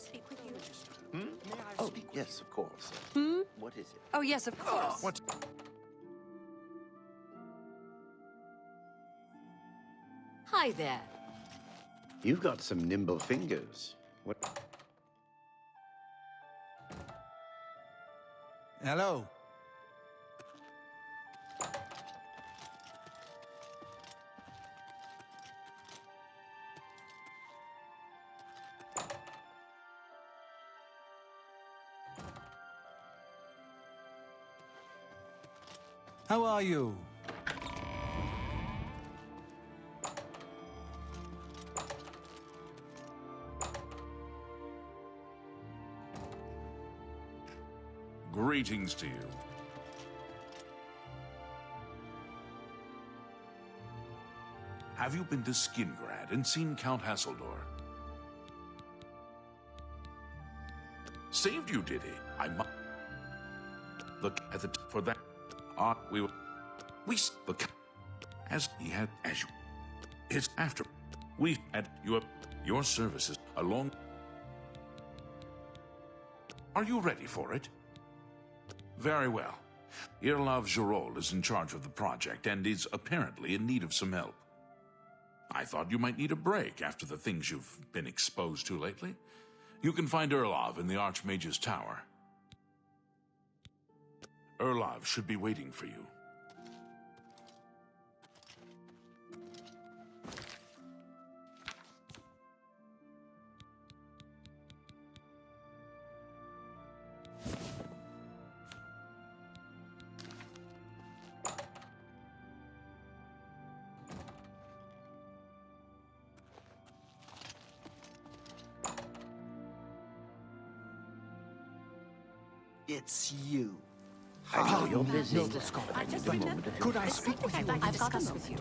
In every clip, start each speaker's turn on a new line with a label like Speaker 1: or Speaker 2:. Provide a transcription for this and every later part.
Speaker 1: speak with you?
Speaker 2: Oh, yes, of course. What is it?
Speaker 1: Oh, yes, of course.
Speaker 3: What?
Speaker 1: Hi there.
Speaker 2: You've got some nimble fingers. What?
Speaker 3: Hello. How are you?
Speaker 4: Greetings to you. Have you been to Skingrad and seen Count Hasseldor? Saved you, did he? I must look at the for that. We look as he had as you. It's after we had your services along. Are you ready for it? Very well. Irlav Jirol is in charge of the project and is apparently in need of some help. I thought you might need a break after the things you've been exposed to lately. You can find Irlav in the Archmage's Tower. Irlav should be waiting for you.
Speaker 5: It's you.
Speaker 2: I know you're busy.
Speaker 5: Noble scholar.
Speaker 1: I just
Speaker 5: But
Speaker 1: remembered.
Speaker 5: could I speak with you?
Speaker 1: I've got this with you.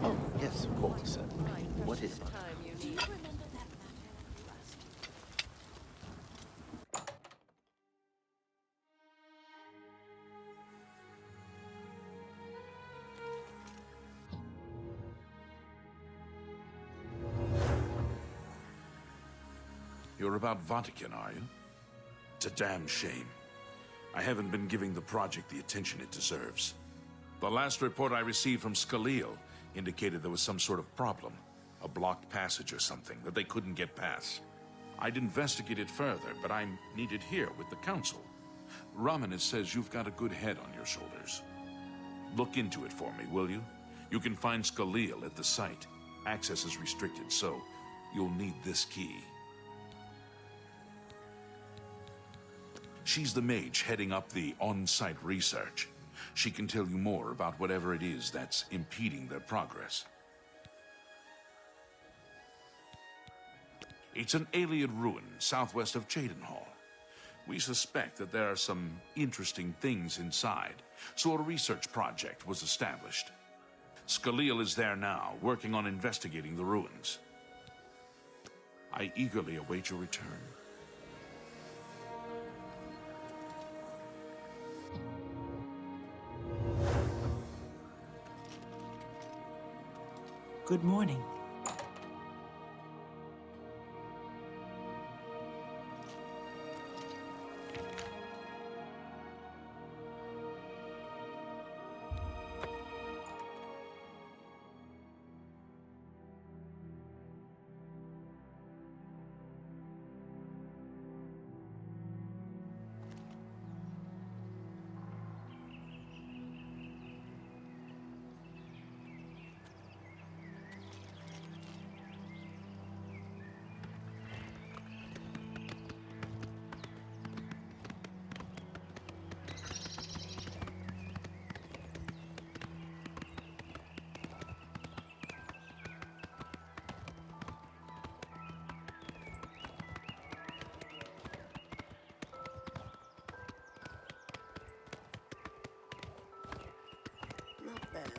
Speaker 2: Oh, yes, of course. What is it?
Speaker 1: Do you remember that
Speaker 4: You're about Vatican, are you? It's a damn shame. I haven't been giving the project the attention it deserves. The last report I received from Scaleel indicated there was some sort of problem, a blocked passage or something that they couldn't get past. I'd investigate it further, but I'm needed here with the Council. Romanus says you've got a good head on your shoulders. Look into it for me, will you? You can find Scaleel at the site. Access is restricted, so you'll need this key. She's the mage heading up the on-site research. She can tell you more about whatever it is that's impeding their progress. It's an alien ruin southwest of Cheydinhall. We suspect that there are some interesting things inside, so a research project was established. Scaleel is there now, working on investigating the ruins. I eagerly await your return.
Speaker 6: Good morning.
Speaker 5: Not bad.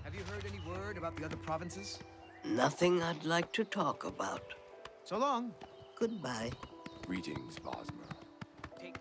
Speaker 7: Have you heard any word about the other provinces?
Speaker 5: Nothing I'd like to talk about.
Speaker 7: So long.
Speaker 5: Goodbye.
Speaker 3: Greetings, Bosmer.
Speaker 7: Take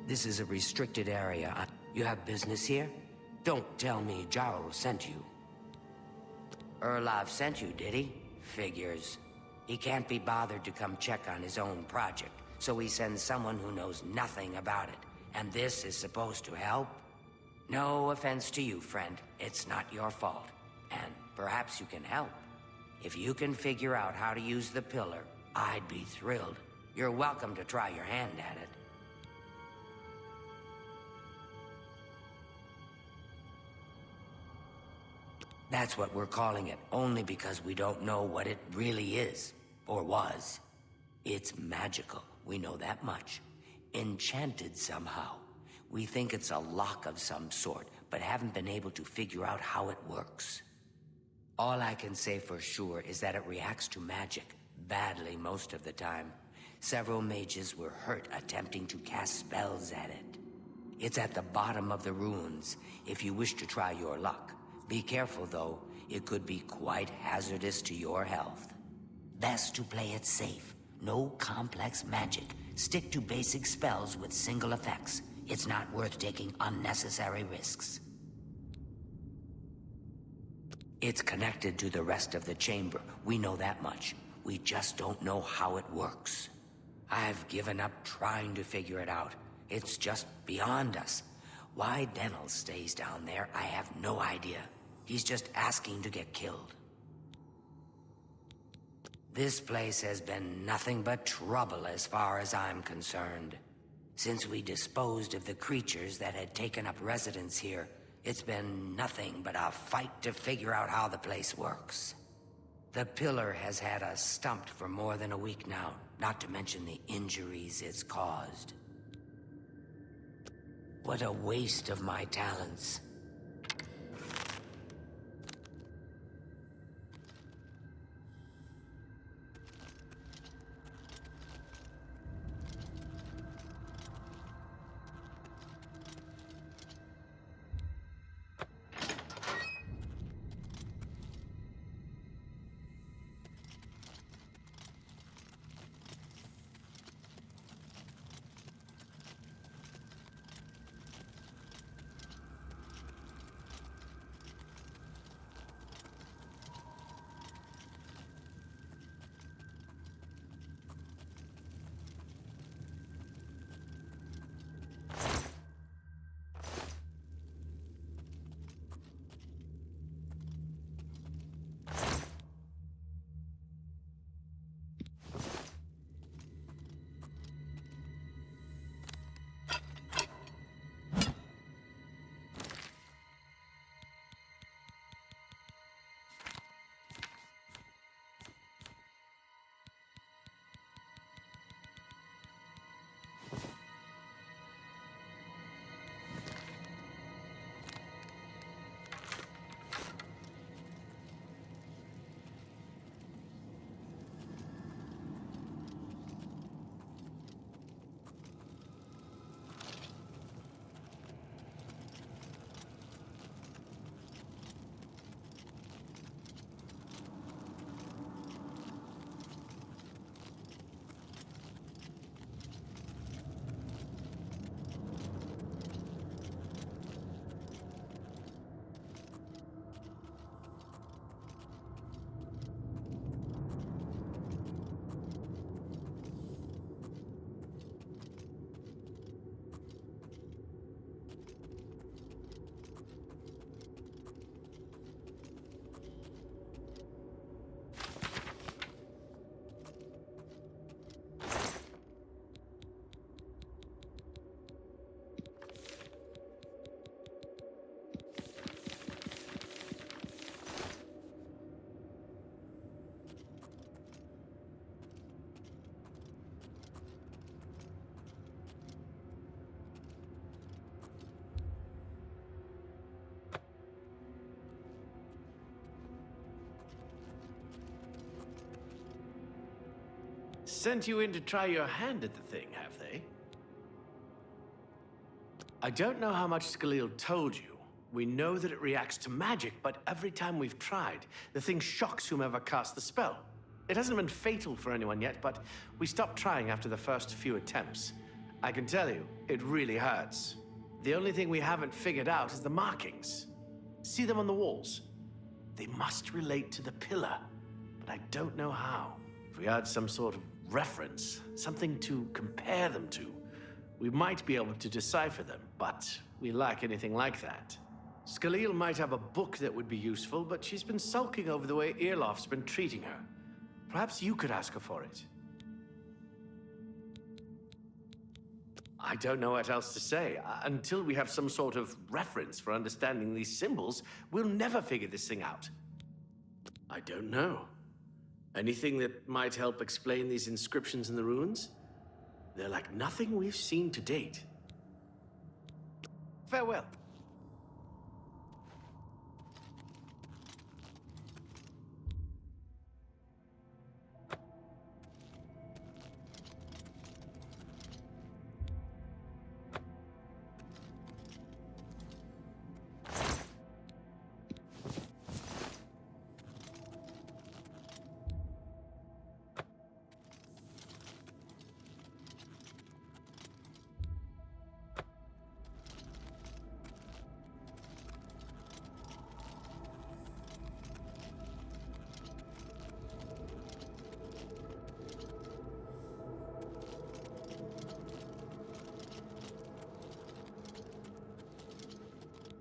Speaker 6: This is a restricted area. You have business here? Don't tell me Jarl sent you. Erlov sent you, did he? Figures. He can't be bothered to come check on his own project, so he sends someone who knows nothing about it. And this is supposed to help? No offense to you, friend. It's not your fault. And perhaps you can help. If you can figure out how to use the pillar, I'd be thrilled. You're welcome to try your hand at it. That's what we're calling it, only because we don't know what it really is, or was. It's magical, we know that much. Enchanted somehow. We think it's a lock of some sort, but haven't been able to figure out how it works. All I can say for sure is that it reacts to magic, badly most of the time. Several mages were hurt attempting to cast spells at it. It's at the bottom of the ruins, if you wish to try your luck. Be careful, though. It could be quite hazardous to your health. Best to play it safe. No complex magic. Stick to basic spells with single effects. It's not worth taking unnecessary risks. It's connected to the rest of the chamber. We know that much. We just don't know how it works. I've given up trying to figure it out. It's just beyond us. Why Denel stays down there, I have no idea. He's just asking to get killed. This place has been nothing but trouble as far as I'm concerned. Since we disposed of the creatures that had taken up residence here, it's been nothing but a fight to figure out how the place works. The pillar has had us stumped for more than a week now, not to mention the injuries it's caused. What a waste of my talents.
Speaker 8: Sent you in to try your hand at the thing, have they? I don't know how much Skalil told you. We know that it reacts to magic, but every time we've tried, the thing shocks whomever casts the spell. It hasn't been fatal for anyone yet, but we stopped trying after the first few attempts. I can tell you, it really hurts. The only thing we haven't figured out is the markings. See them on the walls? They must relate to the pillar, but I don't know how. If we had some sort of reference, something to compare them to, we might be able to decipher them, but we lack anything like that. Skalil might have a book that would be useful, but she's been sulking over the way Earloft's been treating her. Perhaps you could ask her for it. I don't know what else to say. Until we have some sort of reference for understanding these symbols, we'll never figure this thing out. I don't know. Anything that might help explain these inscriptions in the ruins? They're like nothing we've seen to date. Farewell.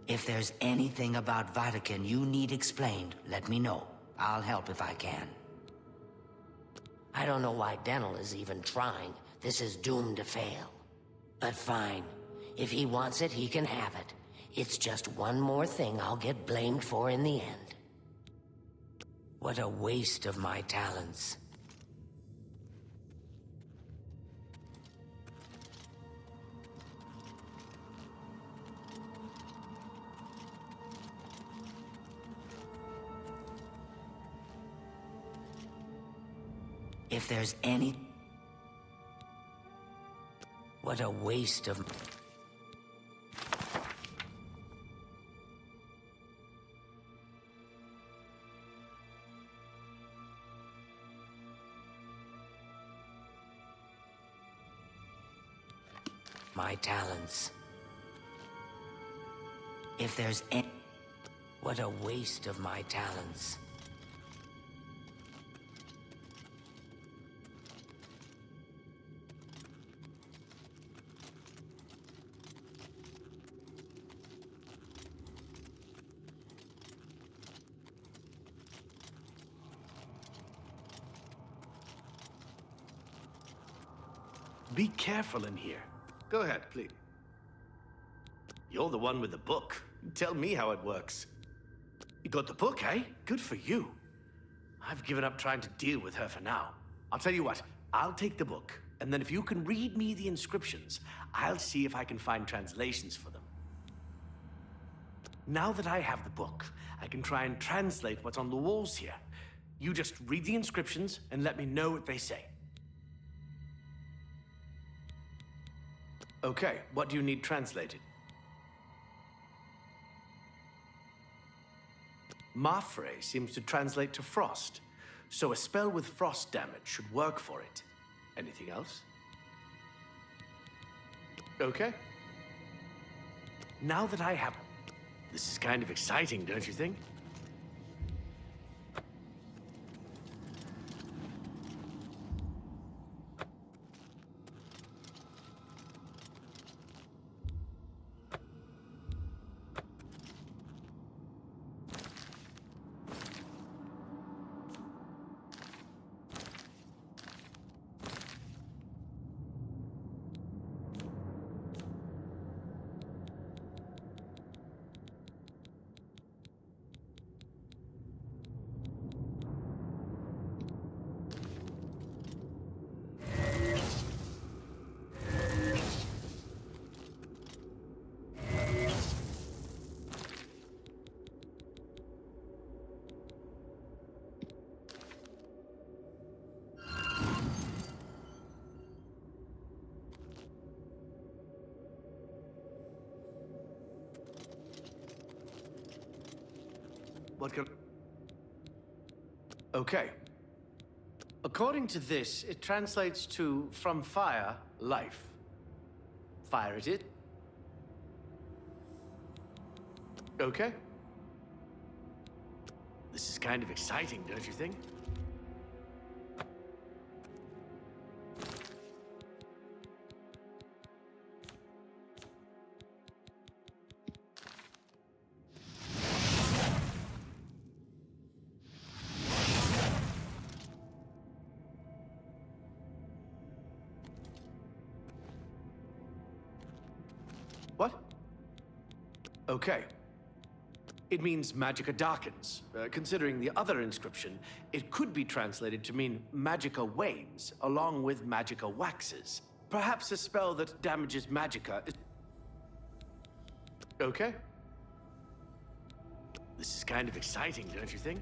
Speaker 6: If there's anything about Vatican you need explained, let me know. I'll help if I can. I don't know why Dental is even trying. This is doomed to fail. But fine. If he wants it, he can have it. It's just one more thing I'll get blamed for in the end. What a waste of my talents. If there's any... What a waste of... my talents. If there's any... What a waste of my talents.
Speaker 8: Be careful in here. Go ahead, please. You're the one with the book. Tell me how it works. You got the book, eh? Good for you. I've given up trying to deal with her for now. I'll tell you what, I'll take the book, and then if you can read me the inscriptions, I'll see if I can find translations for them. Now that I have the book, I can try and translate what's on the walls here. You just read the inscriptions and let me know what they say. Okay, what do you need translated? Mafre seems to translate to frost, so a spell with frost damage should work for it. Anything else? Okay. Now that I have... This is kind of exciting, don't you think? What can... Okay. According to this, it translates to, from fire, life. Fire at it. Okay. This is kind of exciting, don't you think? What? Okay. It means Magicka darkens. Considering the other inscription, it could be translated to mean Magicka wanes, along with Magicka waxes. Perhaps a spell that damages Magicka is... Okay. This is kind of exciting, don't you think?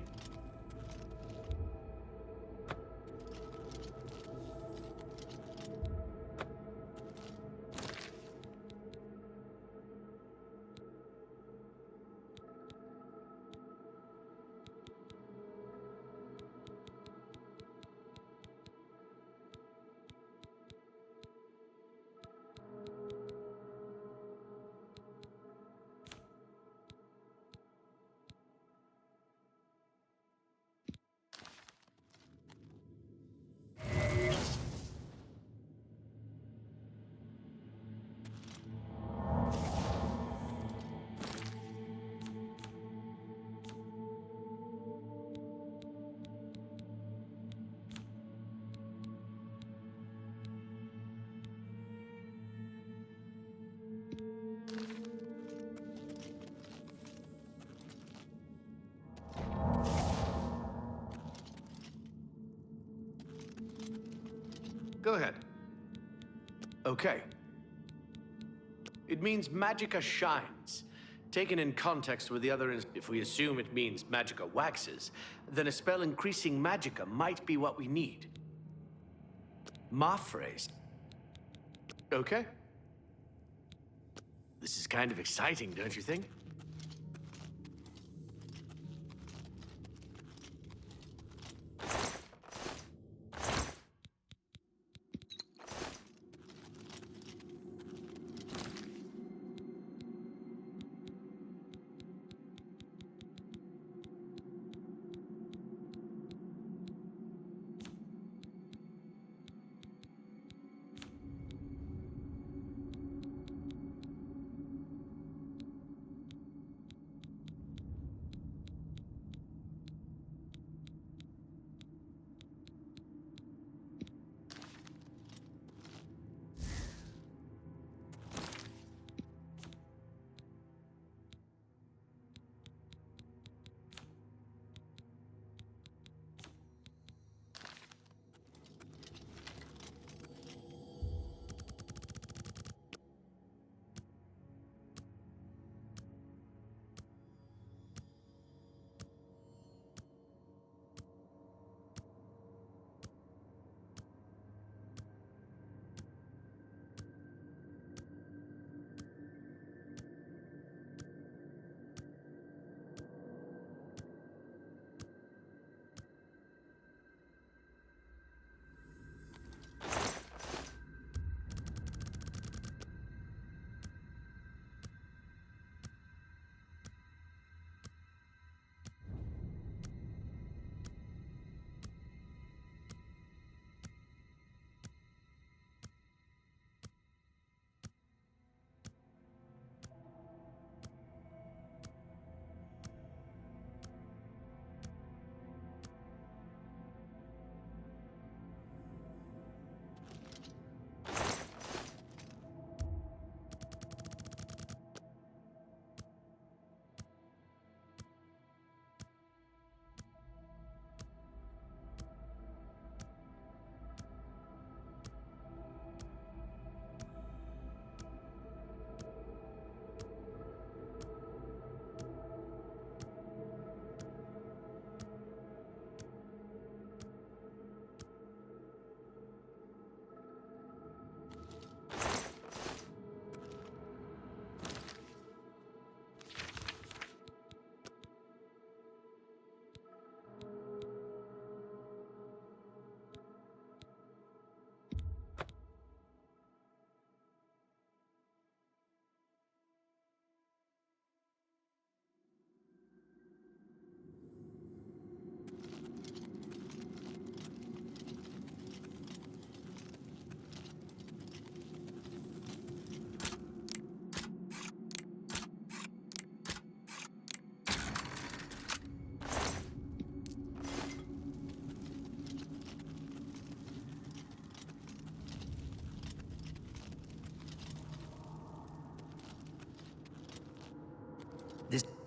Speaker 8: Go ahead. Okay. It means Magicka shines. Taken in context with the other, if we assume it means Magicka waxes, then a spell increasing Magicka might be what we need. Phrase. Okay. This is kind of exciting, don't you think?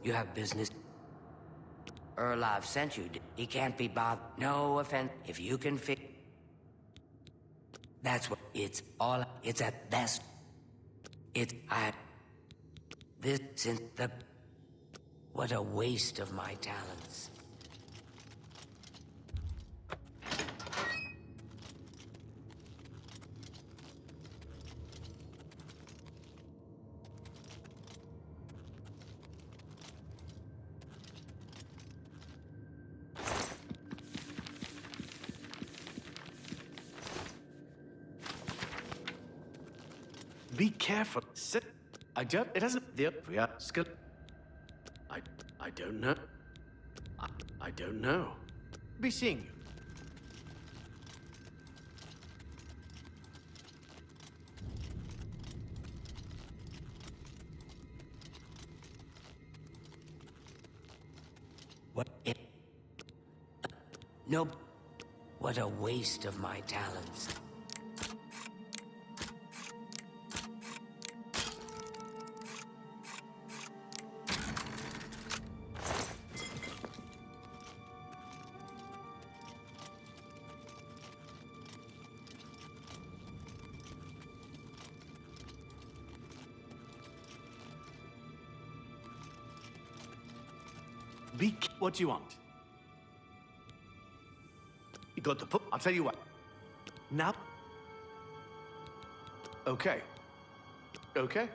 Speaker 6: You have business? Erlov sent you. He can't be bothered. No offense. If you can fix... That's what... It's all... It's at best. It's... This... Since the... What a waste of my talents.
Speaker 8: Be careful. Sit. I don't. It doesn't. We are skill. I don't know. I don't know. Be seeing you.
Speaker 6: What? No. What a waste of my talents.
Speaker 8: What do you want? You got the put. I'll tell you what. Now. Okay. Okay.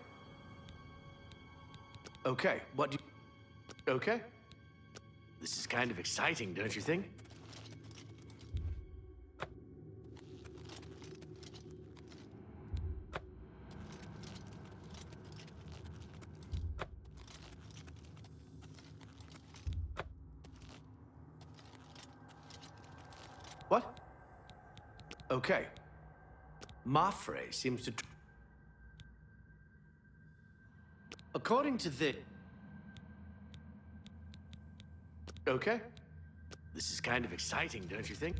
Speaker 8: Okay. What do you... Okay. This is kind of exciting, don't you think? What? Okay. Mafre seems to... According to this... Okay. This is kind of exciting, don't you think?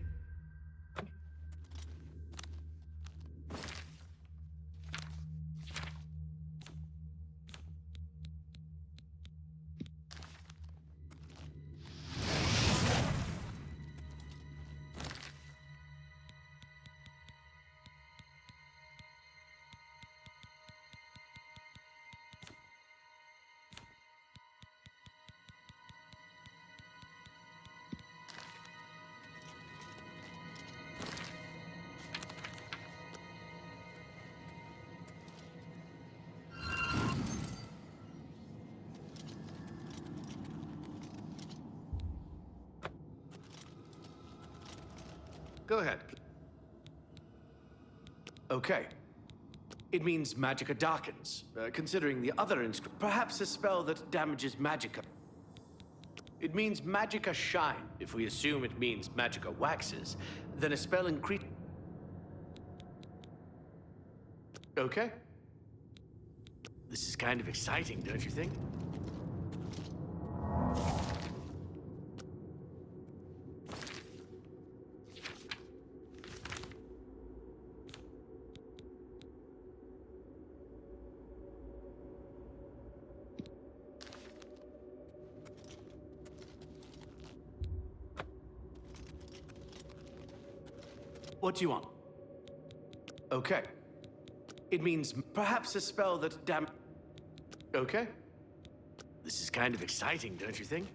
Speaker 8: Go ahead. Okay. It means Magicka darkens, considering the other inscription. Perhaps a spell that damages Magicka. It means Magicka shine. If we assume it means Magicka waxes, then a spell increase... Okay. This is kind of exciting, don't you think? What do you want? Okay. It means perhaps a spell that Okay. This is kind of exciting, don't you think?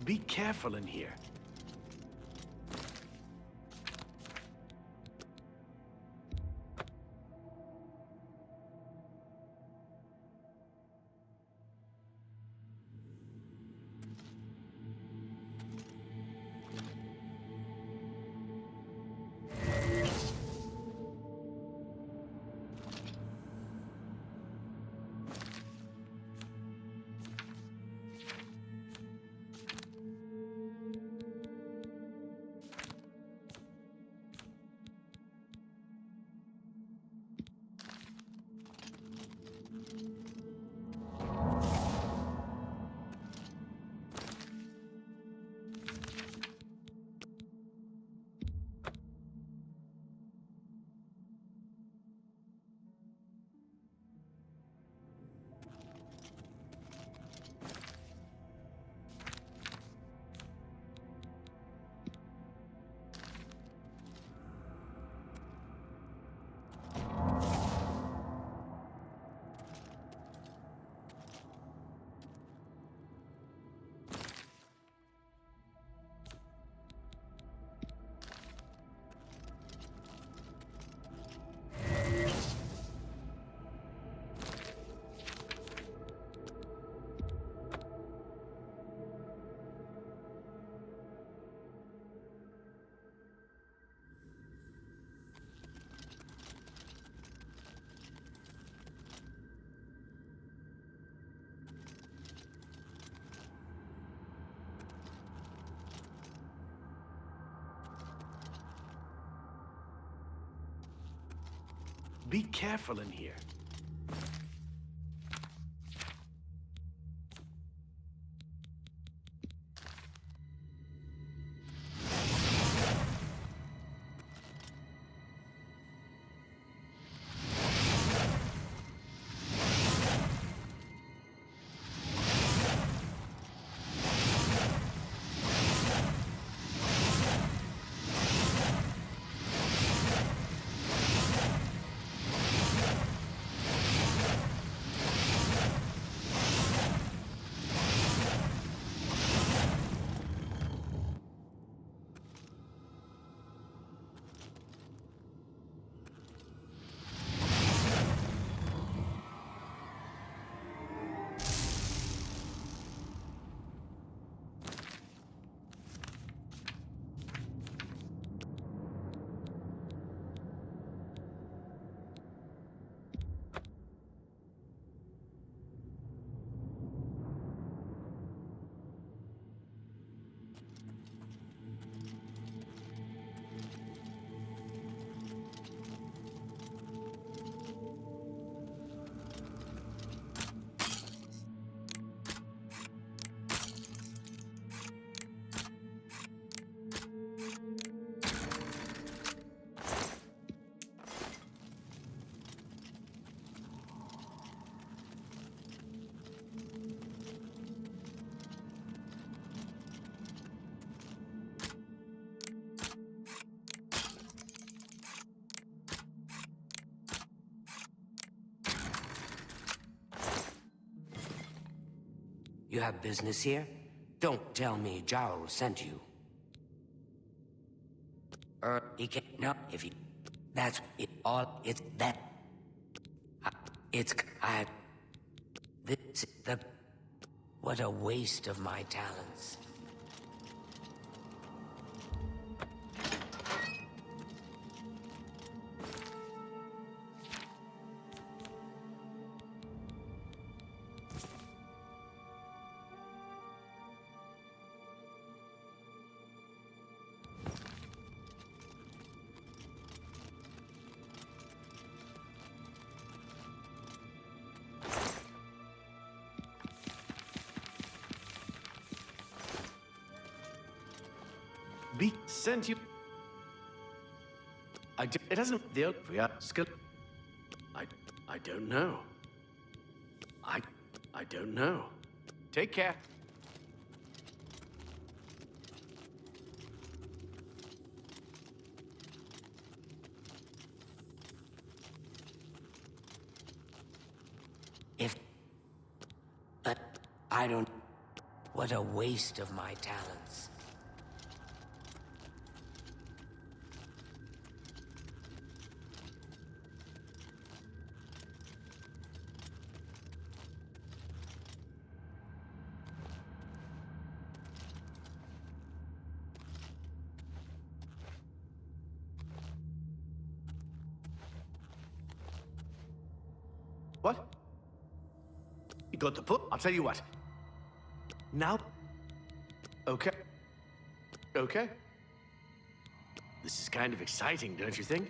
Speaker 8: Be careful in here. Be careful in here.
Speaker 6: You have business here? Don't tell me Jarl sent you. He can't. No, if you. That's it. All. It's that. It's. I. This. The. What a waste of my talents.
Speaker 8: Be sent you. It doesn't. The we are skill. I don't know. I don't know. Take care.
Speaker 6: But I don't. What a waste of my talents.
Speaker 8: What? You got the put? I'll tell you what. Now. Okay. Okay. This is kind of exciting, don't you think?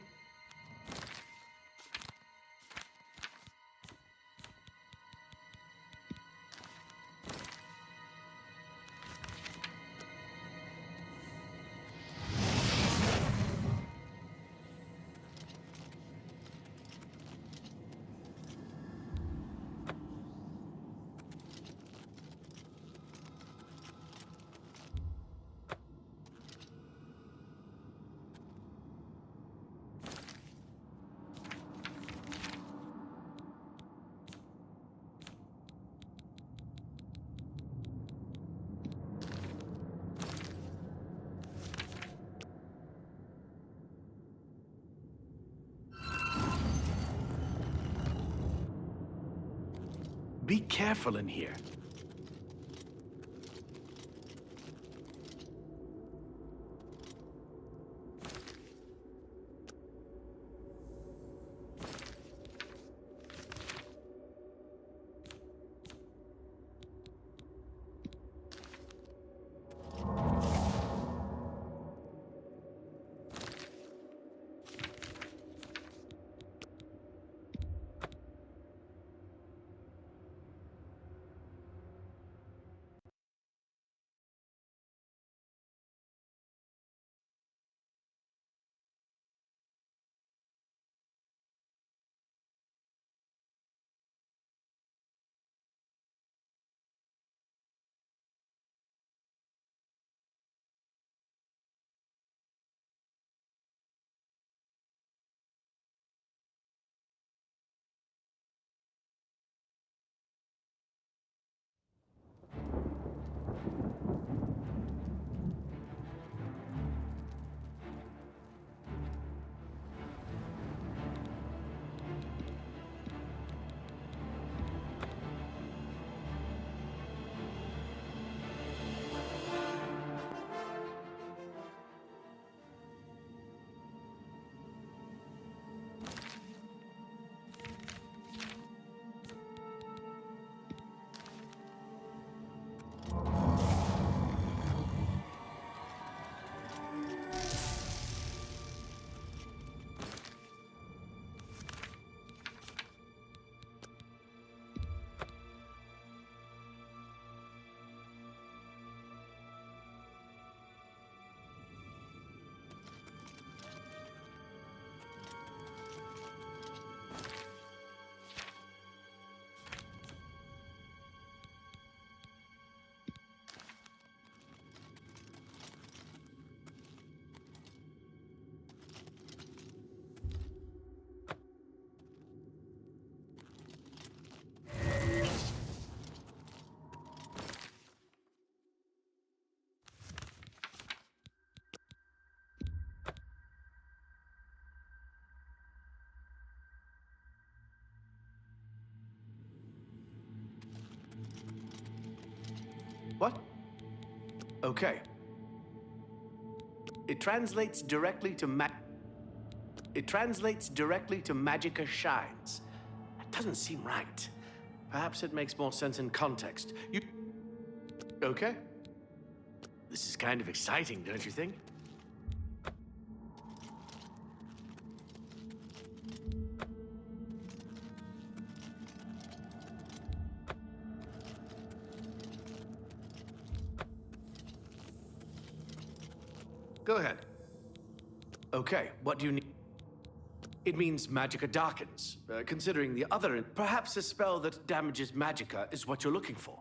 Speaker 8: Be careful in here. What? Okay. It translates directly to Magicka Shines. That doesn't seem right. Perhaps it makes more sense in context. You... Okay. This is kind of exciting, don't you think? Go ahead. Okay, what do you need? It means Magicka darkens. Considering the other... Perhaps a spell that damages Magicka is what you're looking for.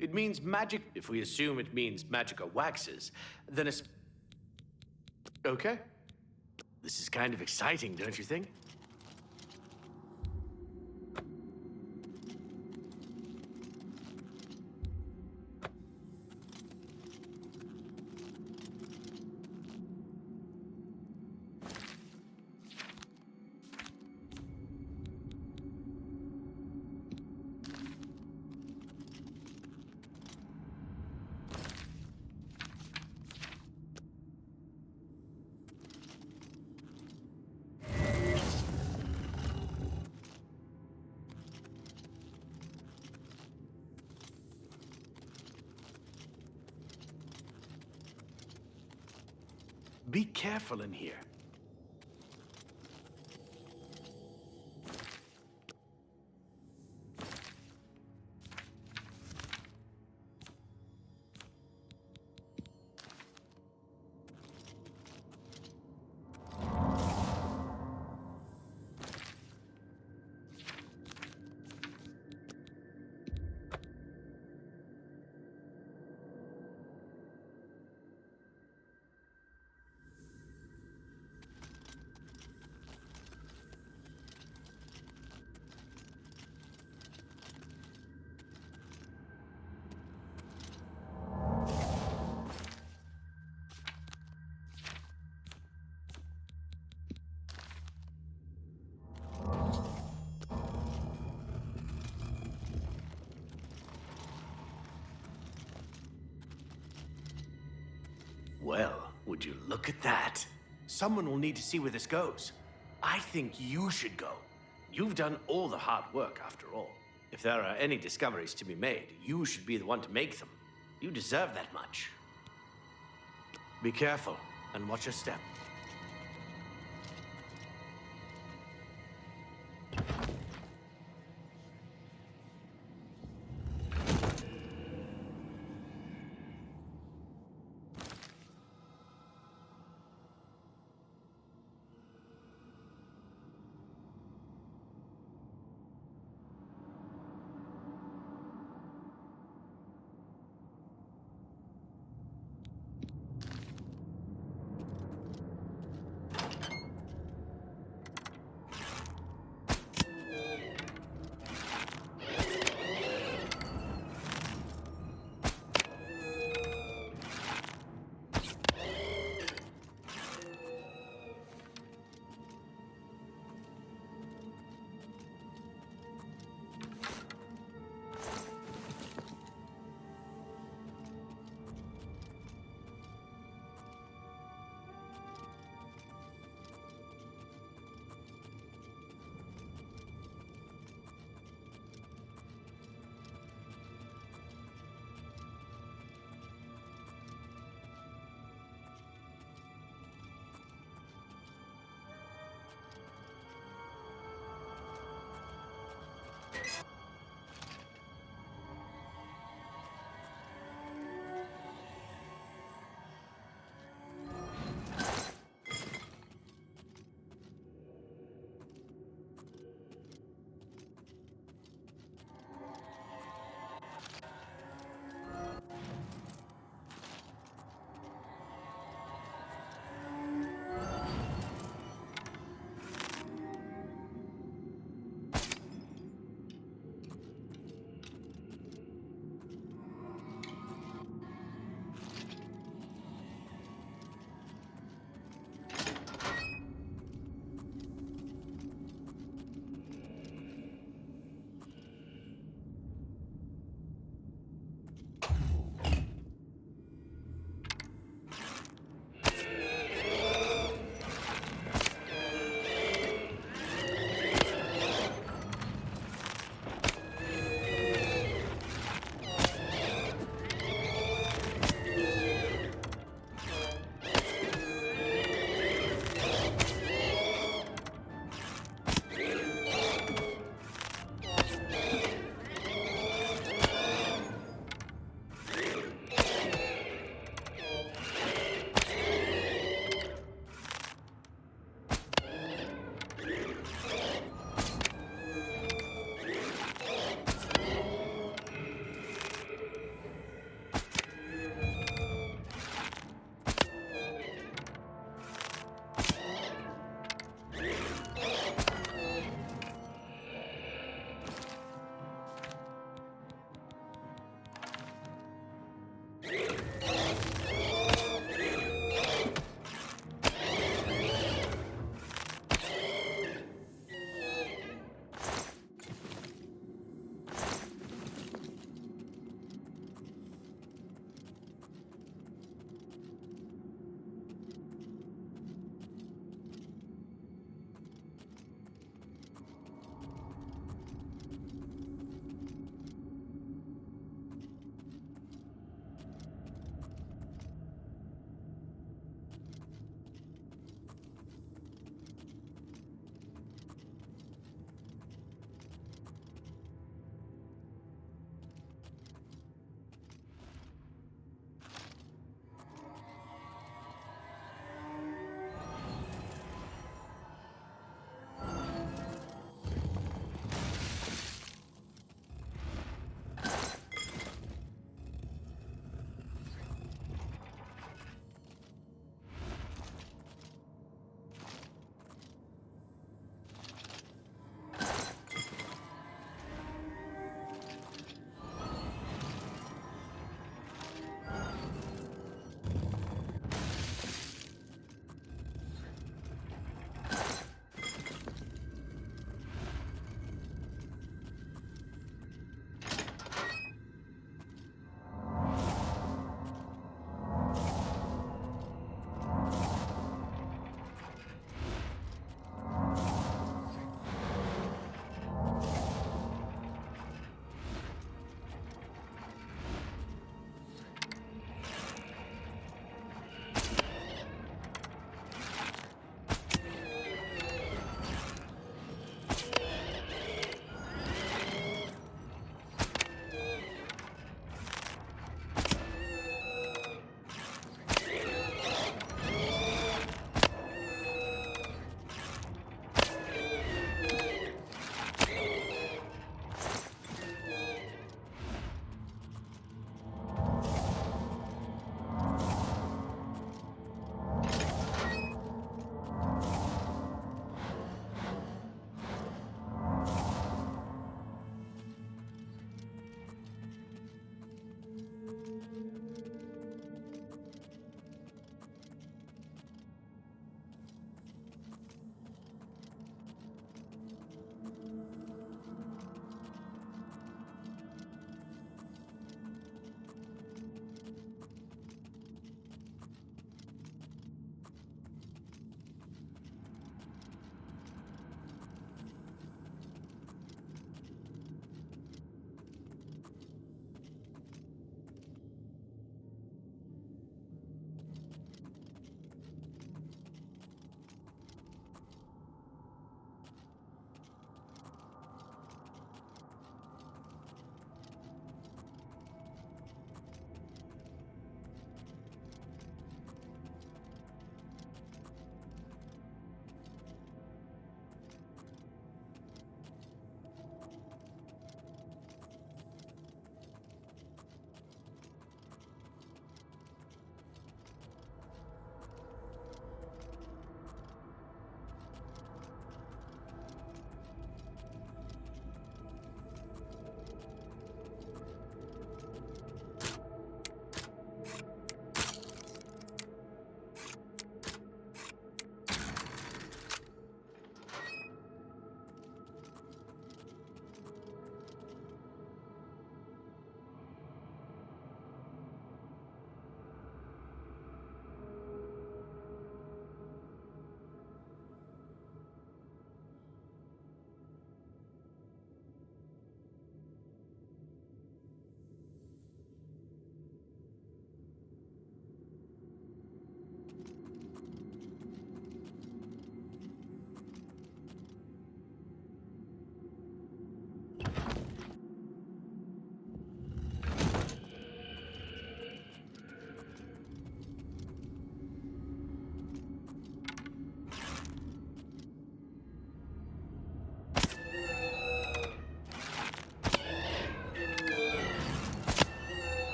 Speaker 8: It means magic... If we assume it means Magicka waxes, then Okay. This is kind of exciting, don't you think? Be careful in here. Well, would you look at that? Someone will need to see where this goes. I think you should go. You've done all the hard work, after all. If there are any discoveries to be made, you should be the one to make them. You deserve that much. Be careful, and watch your step.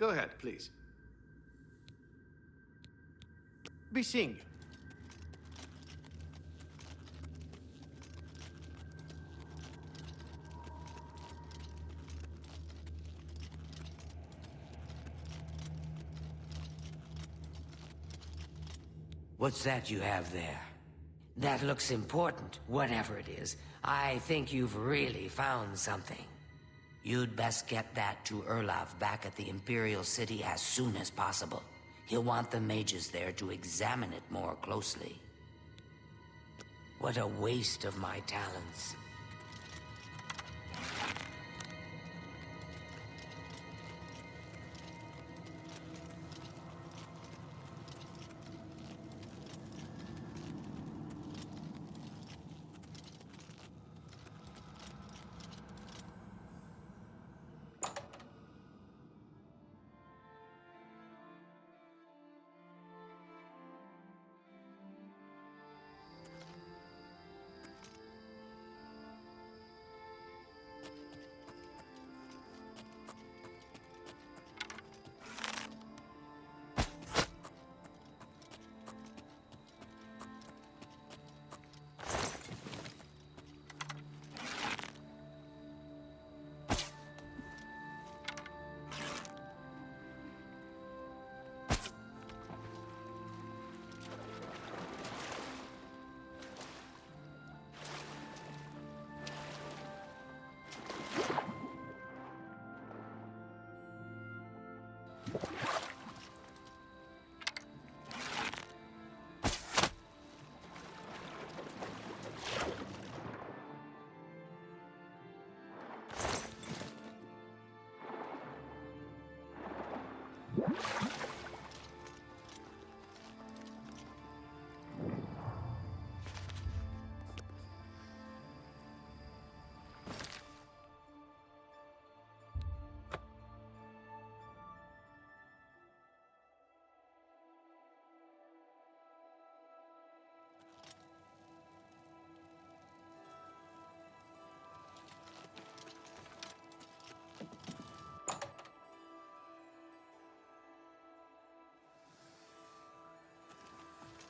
Speaker 8: Go ahead, please. Be seeing you.
Speaker 6: What's that you have there? That looks important, whatever it is. I think you've really found something. You'd best get that to Erlaf back at the Imperial City as soon as possible. He'll want the mages there to examine it more closely. What a waste of my talents.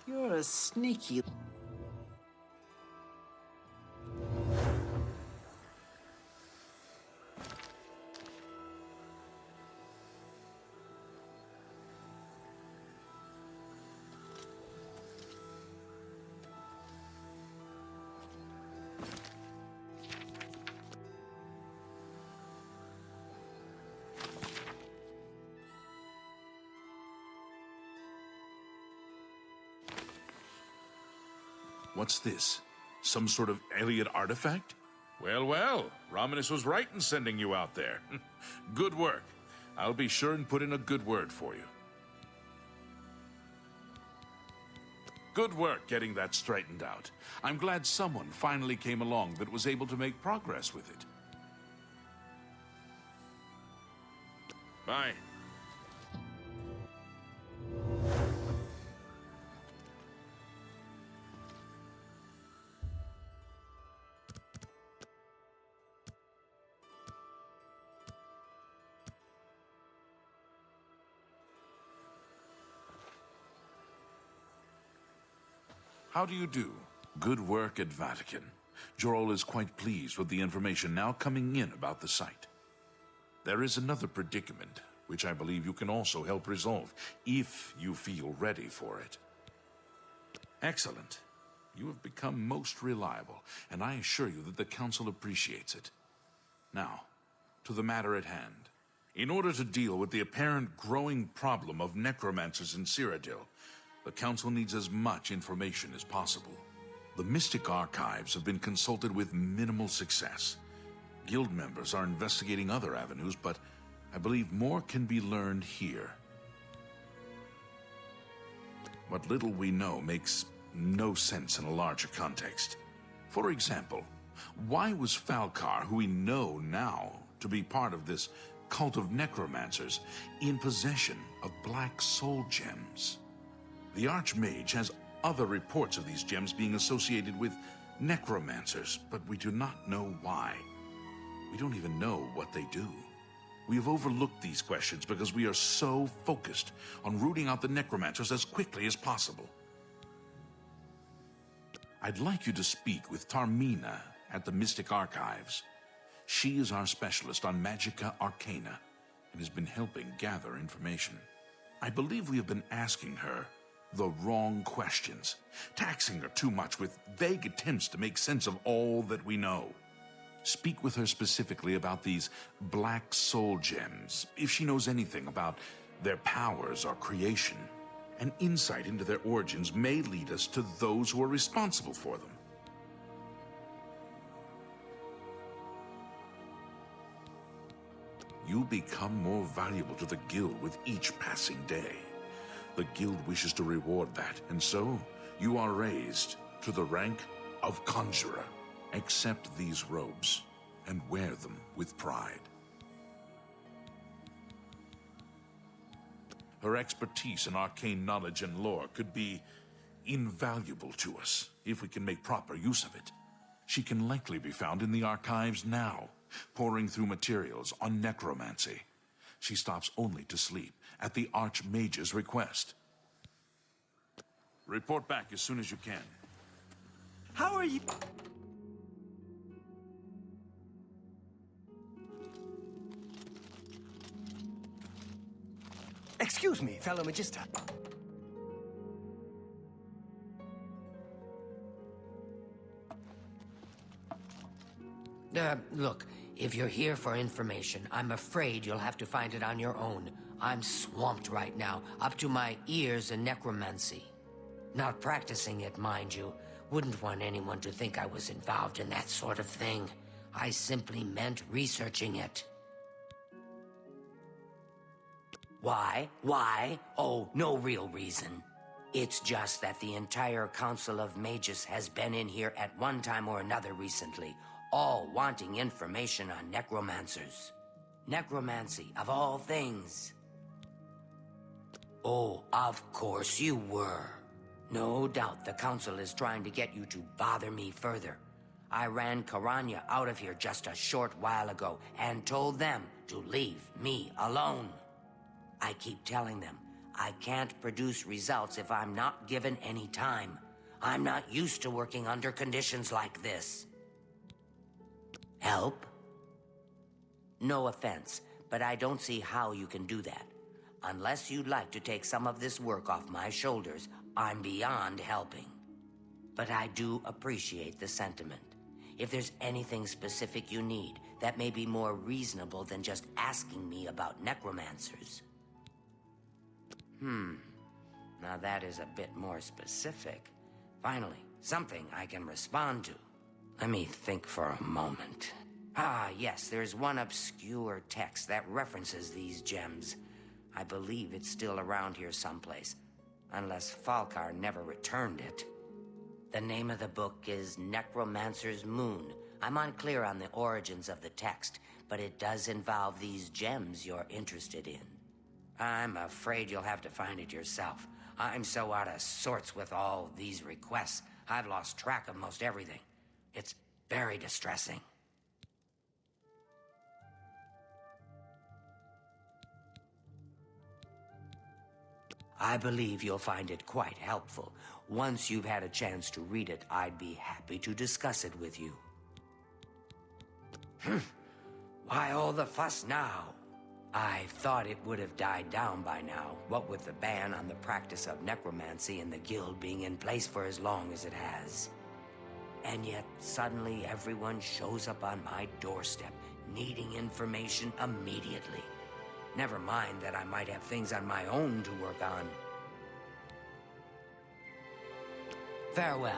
Speaker 5: You're a sneaky...
Speaker 4: What's this? Some sort of alien artifact? Well, well, Romanus was right in sending you out there. Good work. I'll be sure and put in a good word for you. Good work getting that straightened out. I'm glad someone finally came along that was able to make progress with it. Bye. How do you do? Good work at Vatican. Jorol is quite pleased with the information now coming in about the site. There is another predicament, which I believe you can also help resolve, if you feel ready for it. Excellent. You have become most reliable, and I assure you that the Council appreciates it. Now, to the matter at hand. In order to deal with the apparent growing problem of necromancers in Cyrodiil, the Council needs as much information as possible. The Mystic Archives have been consulted with minimal success. Guild members are investigating other avenues, but I believe more can be learned here. What little we know makes no sense in a larger context. For example, why was Falcar, who we know now to be part of this cult of necromancers, in possession of black soul gems? The Archmage has other reports of these gems being associated with necromancers, but we do not know why. We don't even know what they do. We have overlooked these questions because we are so focused on rooting out the necromancers as quickly as possible. I'd like you to speak with Tarmina at the Mystic Archives. She is our specialist on Magica Arcana and has been helping gather information. I believe we have been asking her the wrong questions, taxing her too much with vague attempts to make sense of all that we know. Speak with her specifically about these black soul gems, if she knows anything about their powers or creation. An insight into their origins may lead us to those who are responsible for them. You become more valuable to the Guild with each passing day. The Guild wishes to reward that, and so you are raised to the rank of Conjurer. Accept these robes and wear them with pride. Her expertise in arcane knowledge and lore could be invaluable to us if we can make proper use of it. She can likely be found in the archives now, poring through materials on necromancy. She stops only to sleep at the Archmage's request. Report back as soon as you can.
Speaker 8: How are you?
Speaker 7: Excuse me, fellow Magister.
Speaker 6: Look, if you're here for information, I'm afraid you'll have to find it on your own. I'm swamped right now, up to my ears in necromancy. Not practicing it, mind you. Wouldn't want anyone to think I was involved in that sort of thing. I simply meant researching it. Why? Why? Oh, no real reason. It's just that the entire Council of Mages has been in here at one time or another recently, all wanting information on necromancers. Necromancy, of all things. Oh, of course you were. No doubt the Council is trying to get you to bother me further. I ran Karanya out of here just a short while ago and told them to leave me alone. I keep telling them I can't produce results if I'm not given any time. I'm not used to working under conditions like this. Help? No offense, but I don't see how you can do that. Unless you'd like to take some of this work off my shoulders, I'm beyond helping. But I do appreciate the sentiment. If there's anything specific you need, that may be more reasonable than just asking me about necromancers. Now that is a bit more specific. Finally, something I can respond to. Let me think for a moment. Ah, yes, there's one obscure text that references these gems. I believe it's still around here someplace, unless Falkar never returned it. The name of the book is Necromancer's Moon. I'm unclear on the origins of the text, but it does involve these gems you're interested in. I'm afraid you'll have to find it yourself. I'm so out of sorts with all these requests, I've lost track of most everything. It's very distressing. I believe you'll find it quite helpful. Once you've had a chance to read it, I'd be happy to discuss it with you. Why all the fuss now? I thought it would have died down by now, what with the ban on the practice of necromancy and the guild being in place for as long as it has. And yet, suddenly everyone shows up on my doorstep, needing information immediately. Never mind that I might have things on my own to work on. Farewell.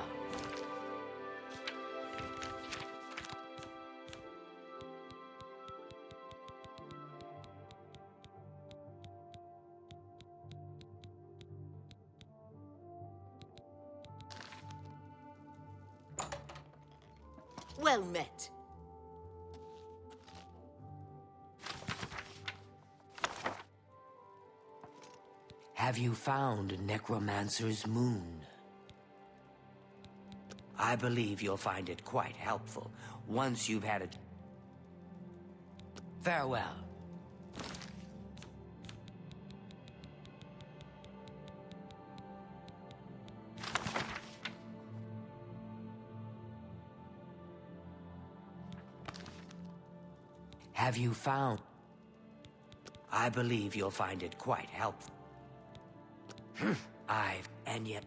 Speaker 1: Well met.
Speaker 6: Have you found Necromancer's Moon? I believe you'll find it quite helpful once you've had a... Farewell. Have you found? I believe you'll find it quite helpful. And yet,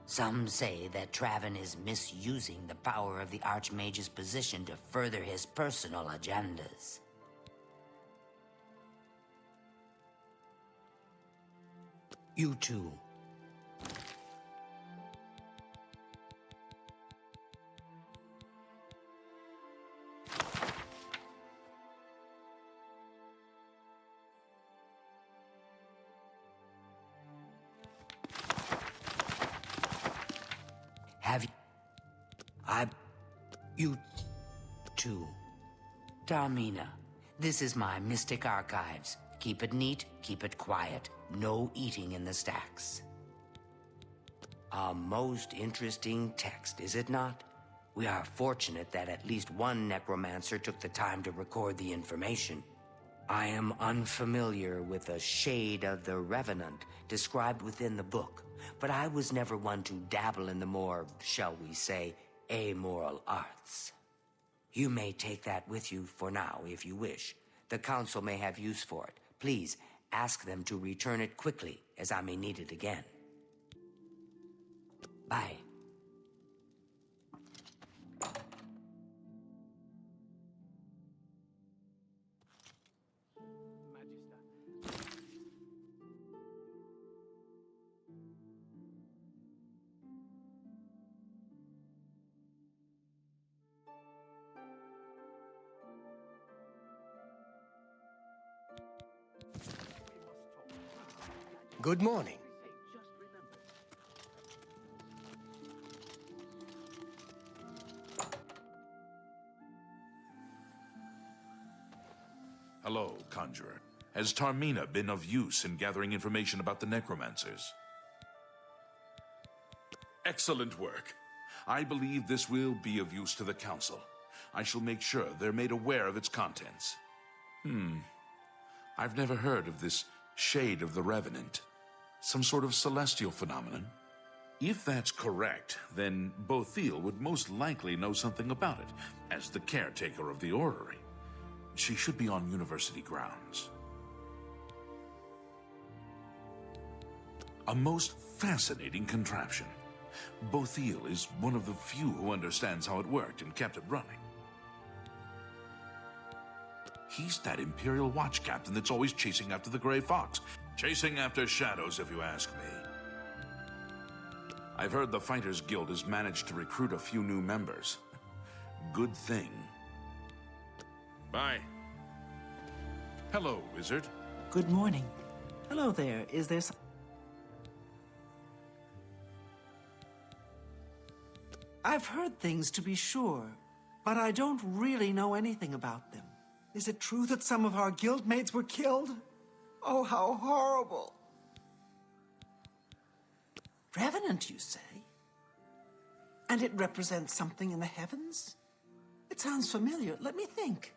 Speaker 6: some say that Traven is misusing the power of the Archmage's position to further his personal agendas. You too. Have you... You too. Darmina, this is my Mystic Archives. Keep it neat, keep it quiet. No eating in the stacks. A most interesting text, is it not? We are fortunate that at least one necromancer took the time to record the information. I am unfamiliar with the shade of the Revenant described within the book, but I was never one to dabble in the more, shall we say, amoral arts. You may take that with you for now, if you wish. The Council may have use for it. Please, ask them to return it quickly, as I may need it again. Bye.
Speaker 9: Good morning.
Speaker 4: Hello, Conjurer. Has Tarmina been of use in gathering information about the necromancers? Excellent work. I believe this will be of use to the Council. I shall make sure they're made aware of its contents. I've never heard of this Shade of the Revenant. Some sort of celestial phenomenon? If that's correct, then Bothil would most likely know something about it, as the caretaker of the orrery. She should be on university grounds. A most fascinating contraption. Bothil is one of the few who understands how it worked and kept it running. He's that Imperial Watch captain that's always chasing after the Gray Fox. Chasing after shadows, if you ask me. I've heard the Fighters Guild has managed to recruit a few new members. Good thing. Bye. Hello, wizard.
Speaker 5: Good morning. Hello there. Is there I've heard things, to be sure, but I don't really know anything about them. Is it true that some of our guildmates were killed? Oh, how horrible. Revenant, you say? And it represents something in the heavens? It sounds familiar. Let me think.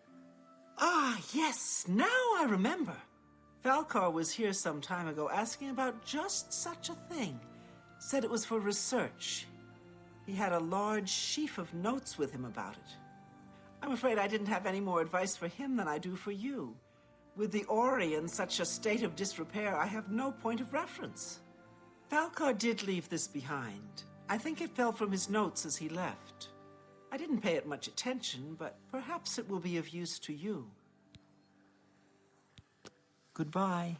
Speaker 5: Ah, yes, now I remember. Falcar was here some time ago asking about just such a thing. Said it was for research. He had a large sheaf of notes with him about it. I'm afraid I didn't have any more advice for him than I do for you. With the Ori in such a state of disrepair, I have no point of reference. Falcar did leave this behind. I think it fell from his notes as he left. I didn't pay it much attention, but perhaps it will be of use to you. Goodbye.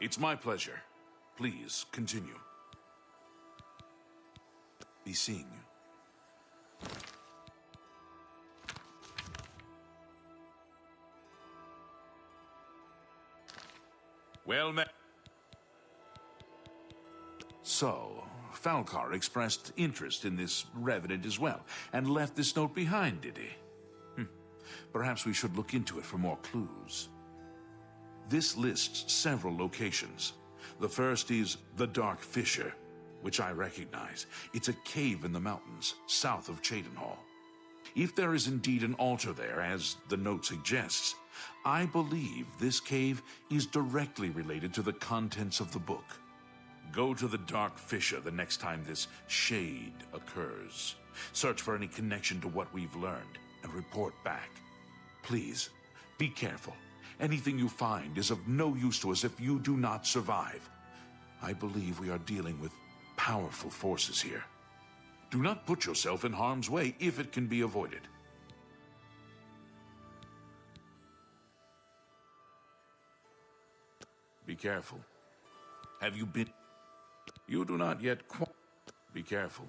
Speaker 4: It's my pleasure. Please, continue. Be seeing you. Well met. So, Falcar expressed interest in this Revenant as well, and left this note behind, did he? Perhaps we should look into it for more clues. This lists several locations. The first is the Dark Fissure, which I recognize. It's a cave in the mountains, south of Cheydinhal. If there is indeed an altar there, as the note suggests, I believe this cave is directly related to the contents of the book. Go to the Dark Fissure the next time this shade occurs. Search for any connection to what we've learned and report back. Please, be careful. Anything you find is of no use to us if you do not survive. I believe we are dealing with powerful forces here. Do not put yourself in harm's way if it can be avoided. Be careful. Have you been... You do not yet Be careful.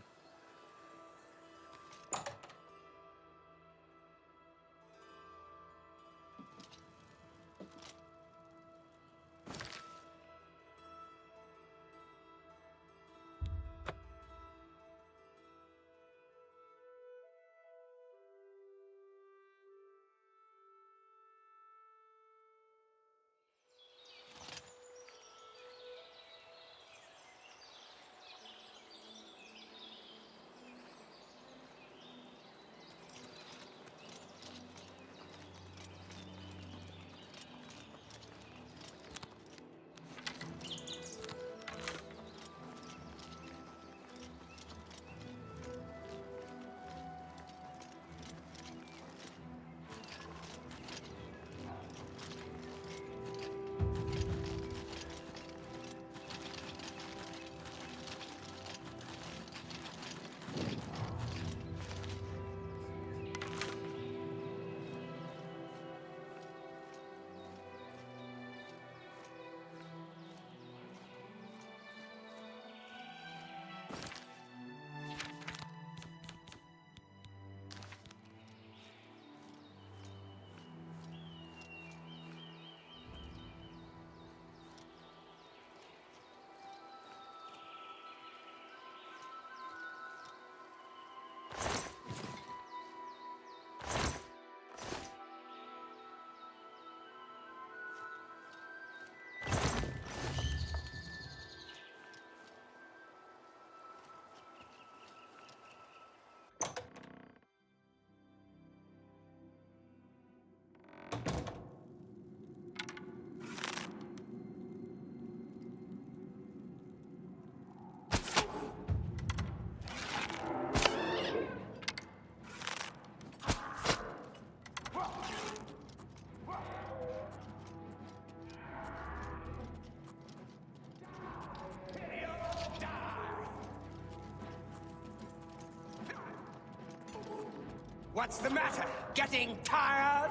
Speaker 7: What's the matter? Getting tired?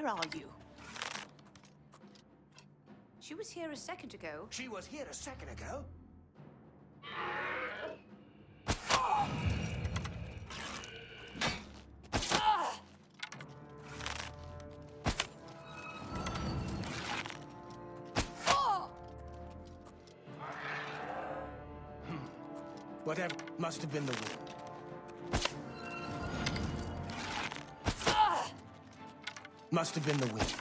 Speaker 1: where are you?
Speaker 9: She was here a second ago.
Speaker 7: She was here a second ago.
Speaker 10: Whatever must have been the wind. Must have been the wind.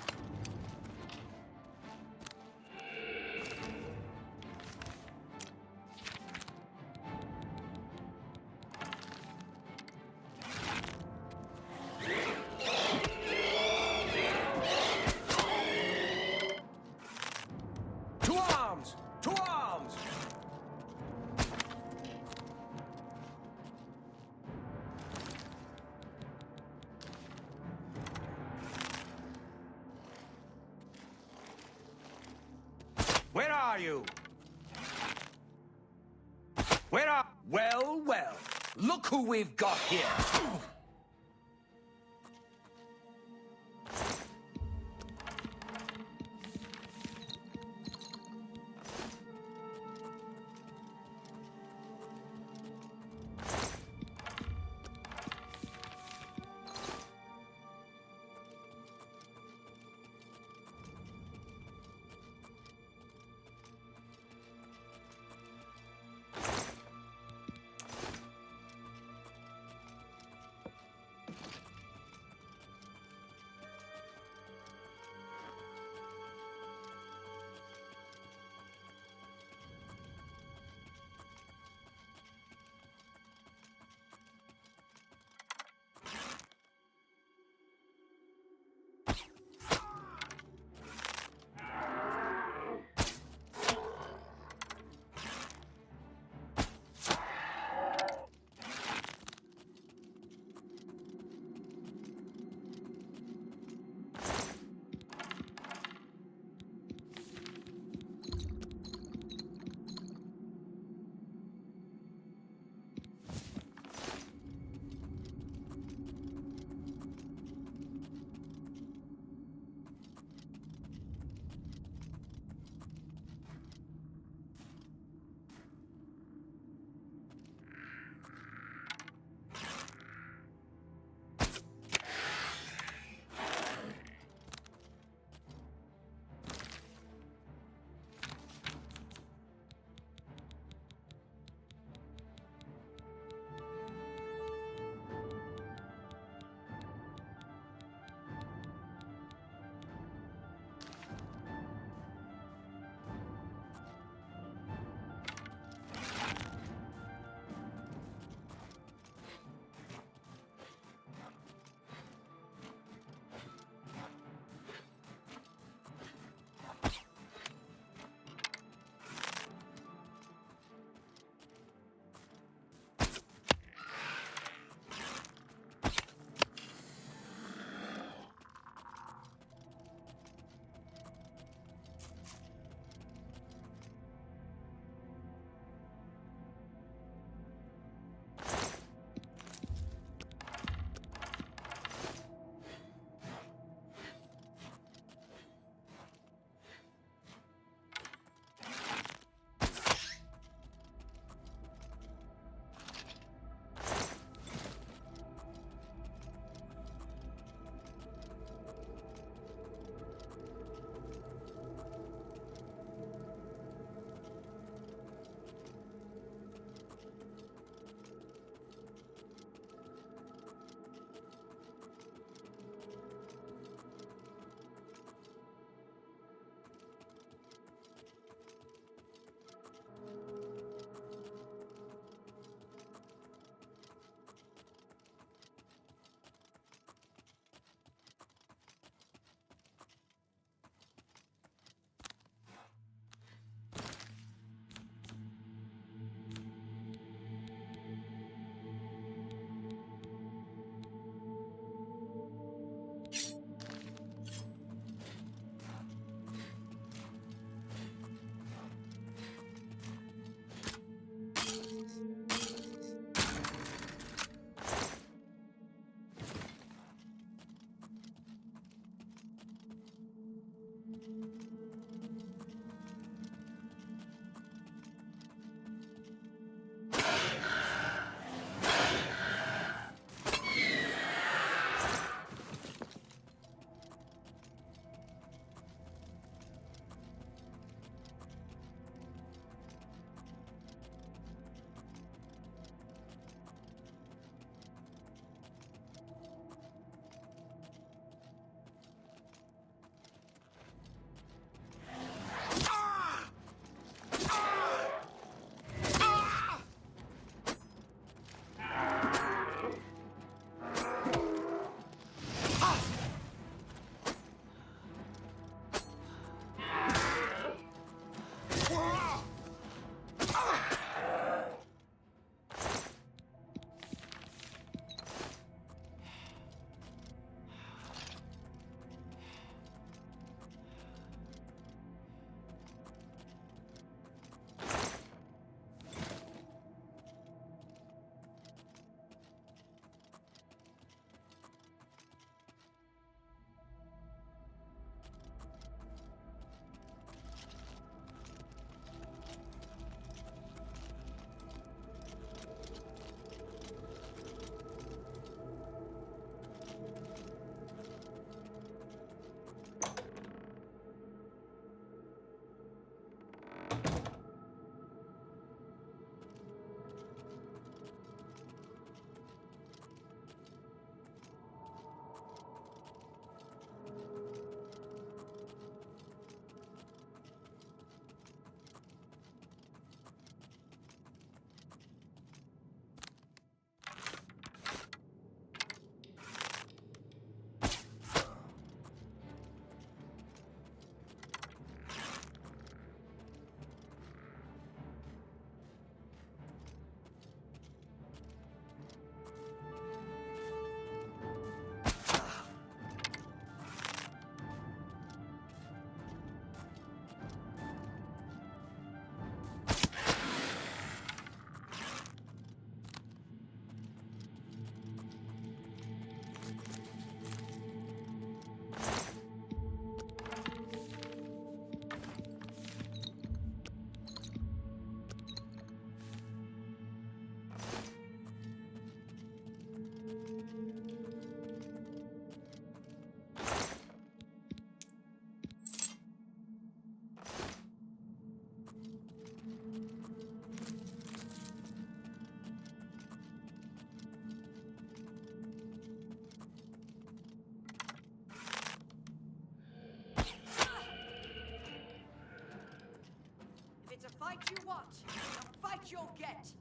Speaker 10: To arms! To arms! Where are you? Where are... Well, well. Look who we've got here.
Speaker 1: If it's a fight you want, a fight you'll get.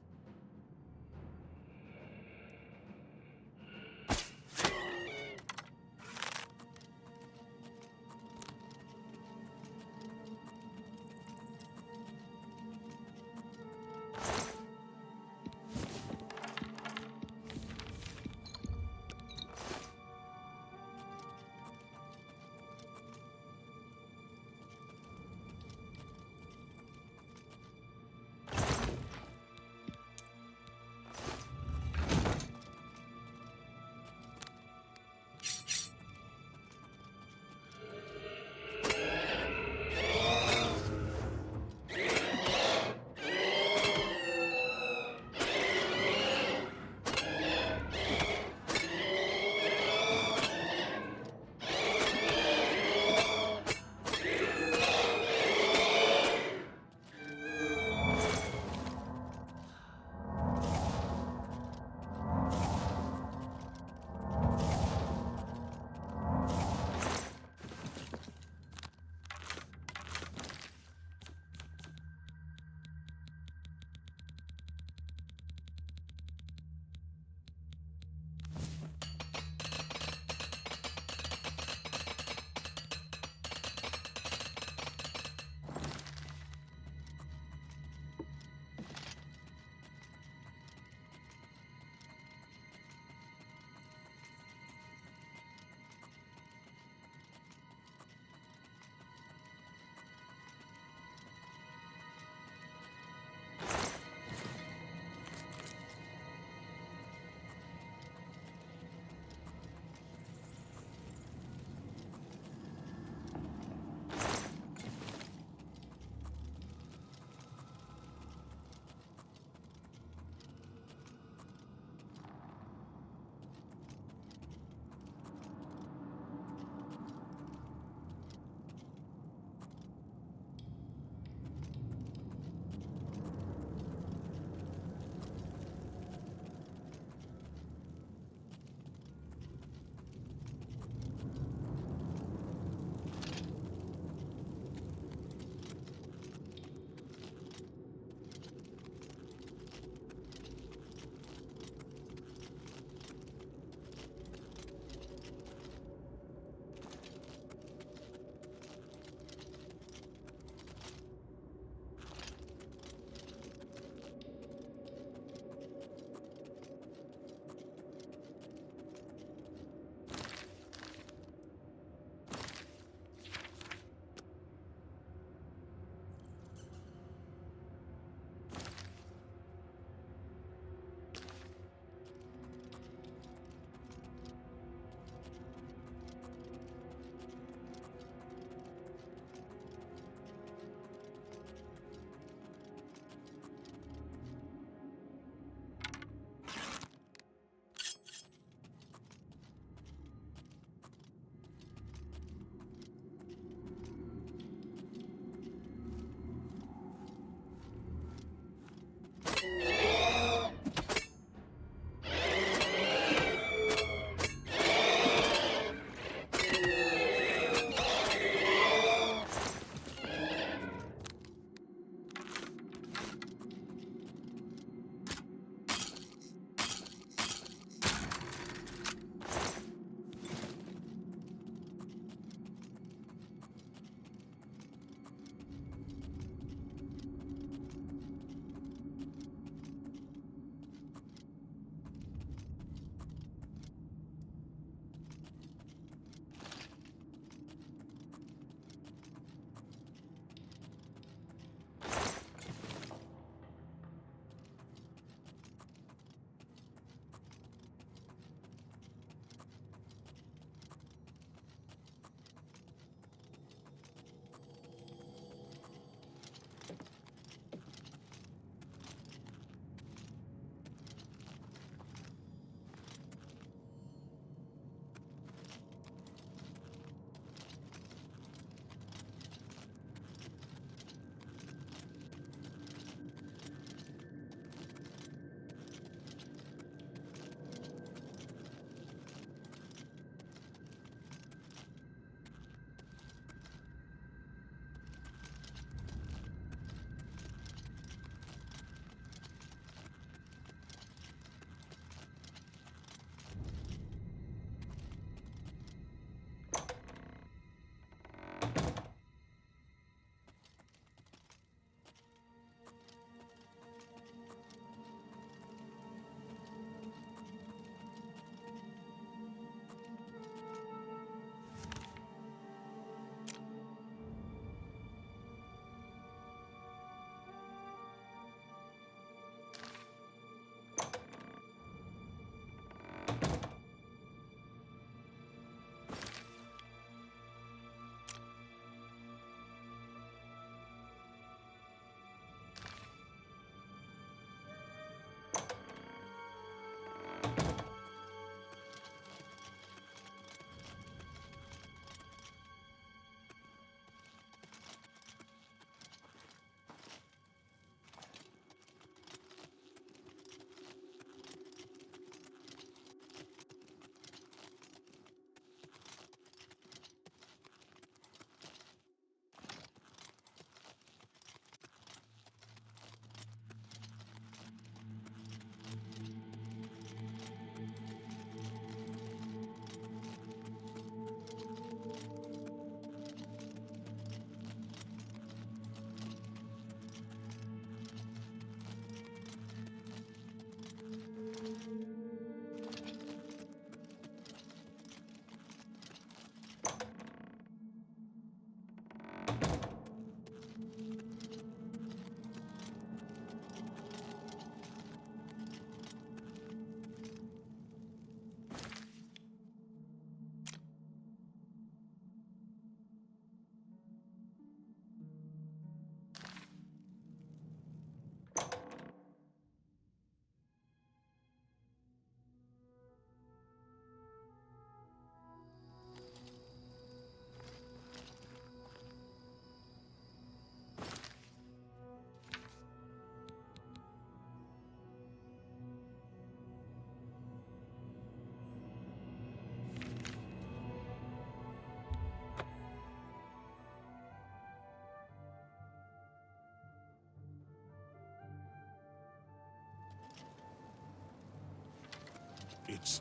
Speaker 4: It's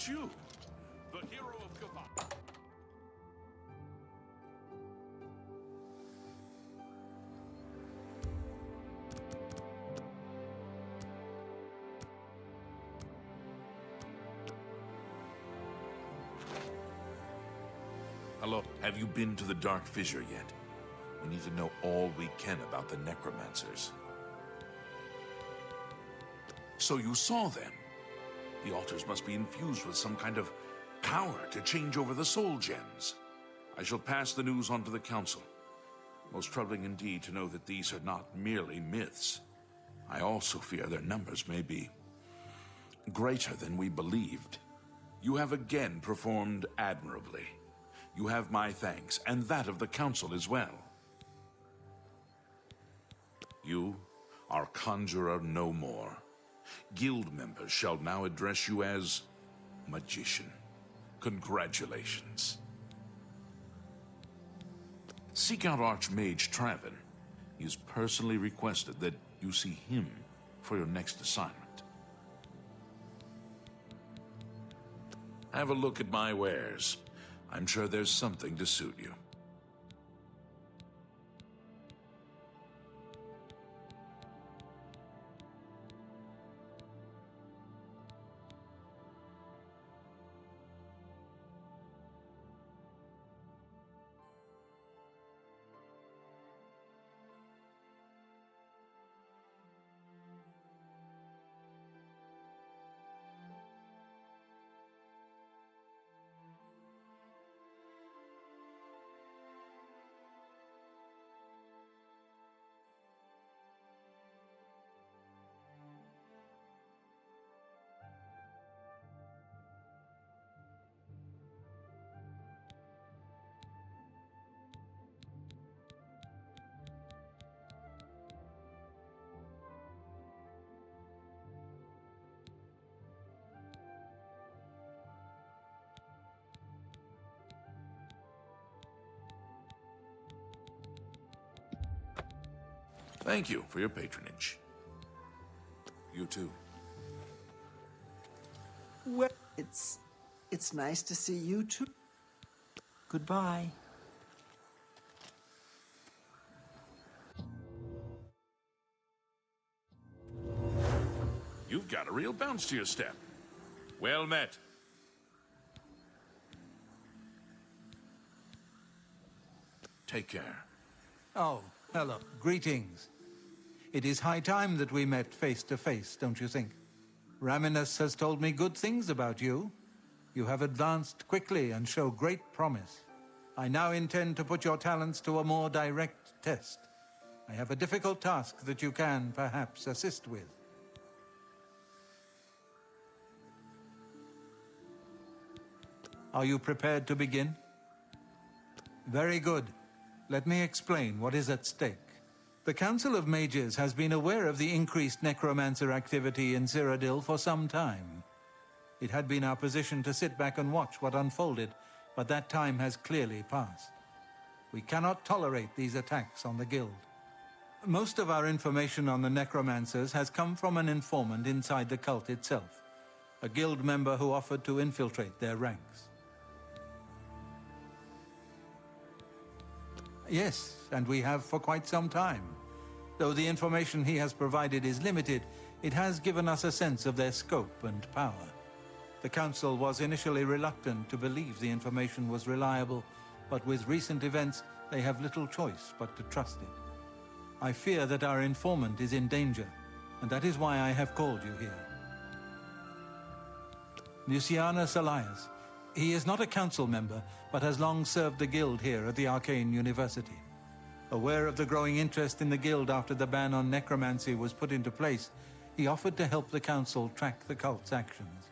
Speaker 4: you, the hero of Kavak. Hello, have you been to the Dark Fissure yet? We need to know all we can about the necromancers. So you saw them. The altars must be infused with some kind of power to change over the soul gems. I shall pass the news on to the Council. Most troubling indeed to know that these are not merely myths. I also fear their numbers may be greater than we believed. You have again performed admirably. You have my thanks, and that of the Council as well. You are Conjurer no more. Guild members shall now address you as Magician. Congratulations. Seek out Archmage Traven. He has personally requested that you see him for your next assignment. Have a look at my wares. I'm sure there's something to suit you. Thank you for your patronage. You too.
Speaker 5: Well, it's nice to see you too. Goodbye.
Speaker 4: You've got a real bounce to your step. Well met. Take care.
Speaker 3: Oh, hello. Greetings. It is high time that we met face to face, don't you think? Raminus has told me good things about you. You have advanced quickly and show great promise. I now intend to put your talents to a more direct test. I have a difficult task that you can, perhaps, assist with. Are you prepared to begin? Very good. Let me explain what is at stake. The Council of Mages has been aware of the increased necromancer activity in Cyrodiil for some time. It had been our position to sit back and watch what unfolded, but that time has clearly passed. We cannot tolerate these attacks on the Guild. Most of our information on the necromancers has come from an informant inside the cult itself, a Guild member who offered to infiltrate their ranks. Yes, and we have for quite some time. Though the information he has provided is limited, it has given us a sense of their scope and power. The Council was initially reluctant to believe the information was reliable, but with recent events, they have little choice but to trust it. I fear that our informant is in danger, and that is why I have called you here. Lucianus Elias. He is not a council member, but has long served the Guild here at the Arcane University. Aware of the growing interest in the Guild after the ban on necromancy was put into place, he offered to help the Council track the cult's actions.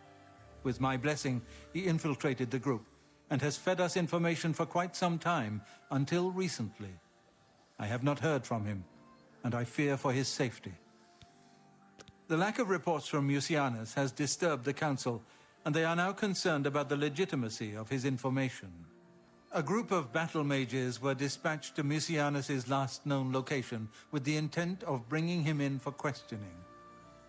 Speaker 3: With my blessing, he infiltrated the group, and has fed us information for quite some time, until recently. I have not heard from him, and I fear for his safety. The lack of reports from Mucianus has disturbed the Council, and they are now concerned about the legitimacy of his information. A group of battle mages were dispatched to Mucianus's last known location with the intent of bringing him in for questioning.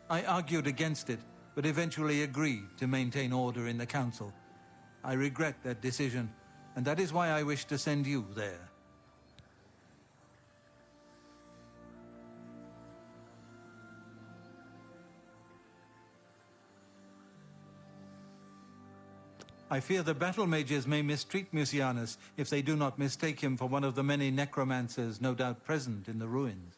Speaker 3: I argued against it, but eventually agreed to maintain order in the council. I regret that decision, and that is why I wish to send you there. I fear the battle mages may mistreat Mucianus if they do not mistake him for one of the many necromancers no doubt present in the ruins.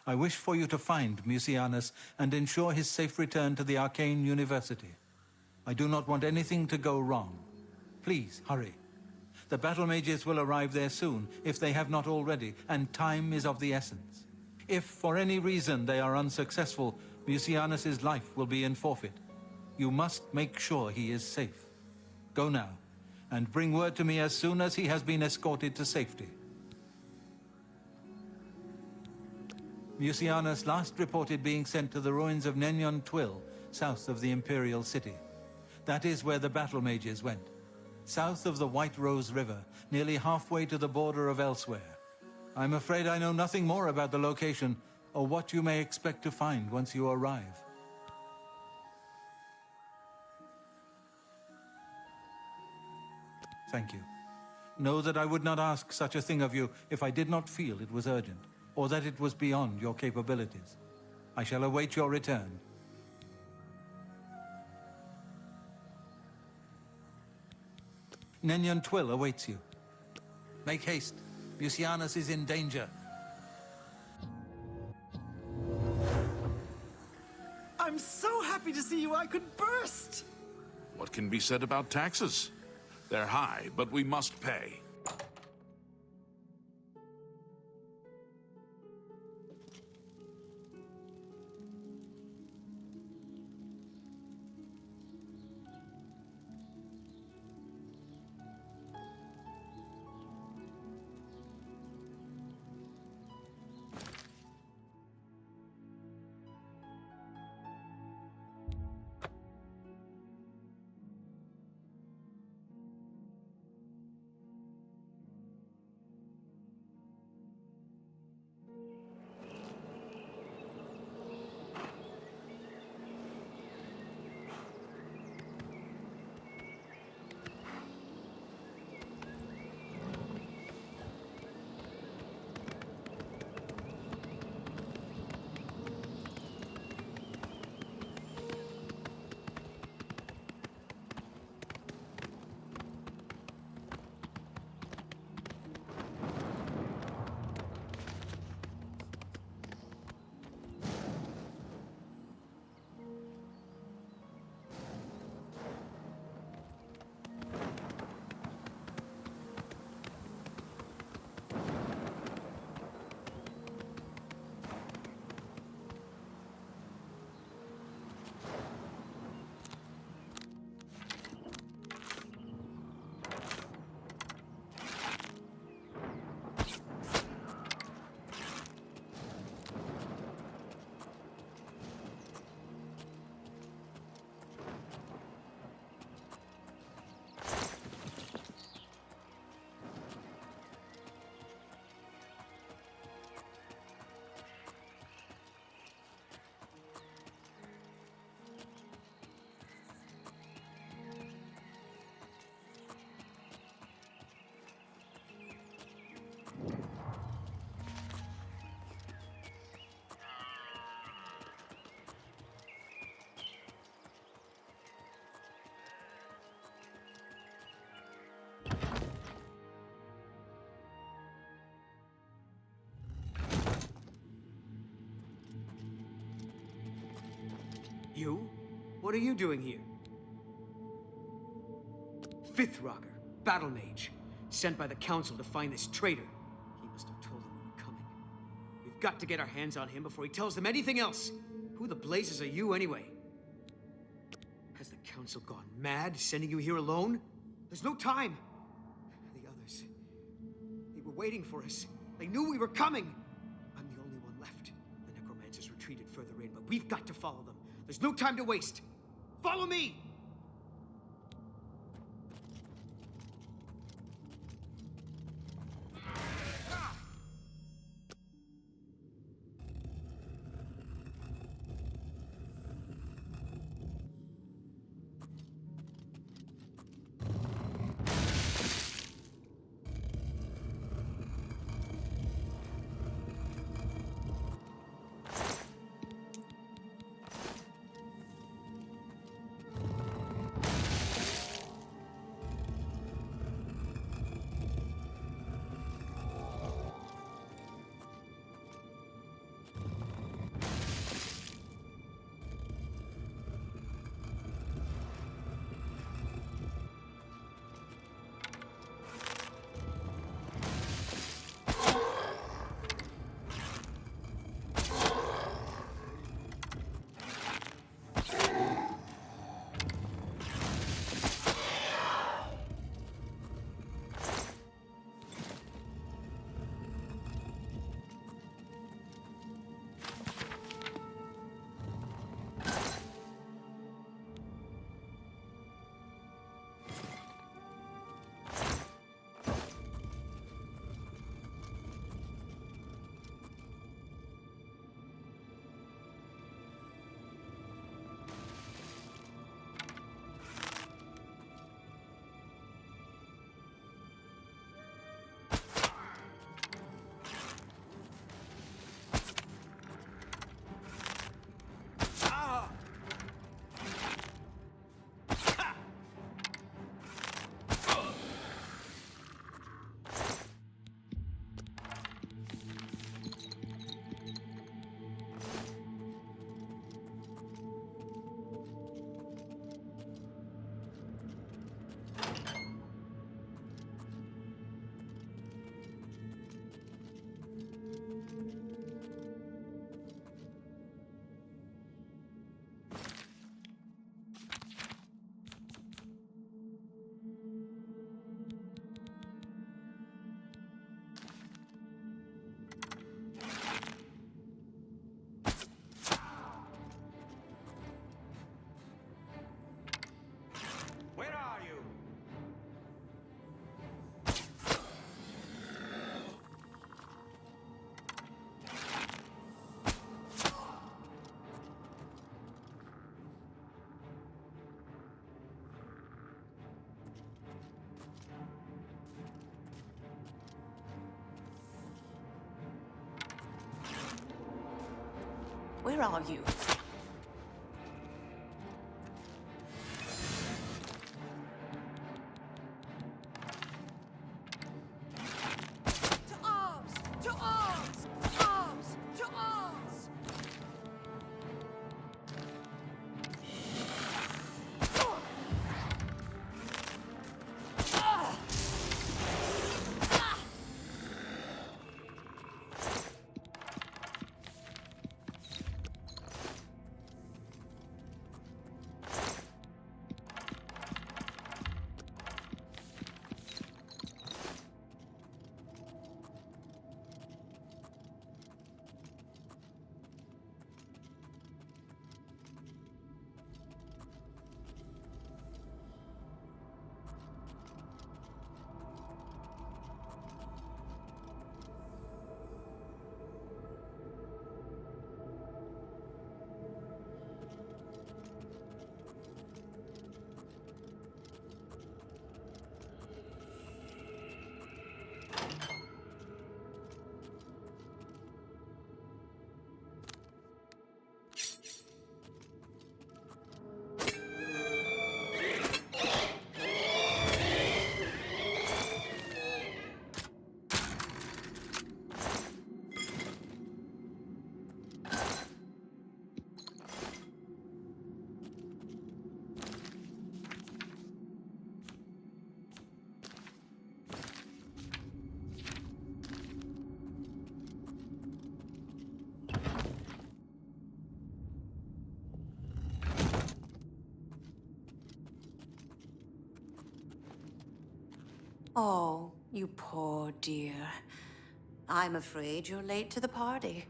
Speaker 3: I wish for you to find Mucianus and ensure his safe return to the Arcane University. I do not want anything to go wrong. Please, hurry. The battle mages will arrive there soon, if they have not already, and time is of the essence. If, for any reason, they are unsuccessful, Mucianus's life will be in forfeit. You must make sure he is safe. Go now, and bring word to me as soon as he has been escorted to safety. Mucianus last reported being sent to the ruins of Nenyon Twill, south of the Imperial City. That is where the battle mages went. South of the White Rose River, nearly halfway to the border of elsewhere. I'm afraid I know nothing more about the location, or what you may expect to find once you arrive. Thank you. Know that I would not ask such a thing of you if I did not feel it was urgent, or that it was beyond your capabilities. I shall await your return. Nenyon Twill awaits you. Make haste. Mucianus is in danger.
Speaker 5: I'm so happy to see you I could burst!
Speaker 4: What can be said about taxes? They're high, but we must pay.
Speaker 7: You? What are you doing here? Fifth Rocker, Battle Mage, sent by the Council to find this traitor. He must have told them we were coming. We've got to get our hands on him before he tells them anything else. Who the blazes are you, anyway? Has the Council gone mad, sending you here alone? There's no time. The others, they were waiting for us. They knew we were coming. I'm the only one left. The necromancers retreated further in, but we've got to follow them. There's no time to waste. Follow me!
Speaker 9: Where are you?
Speaker 1: To arms! To arms! Arms! To arms!
Speaker 9: Oh, you poor dear. I'm afraid you're late to the party.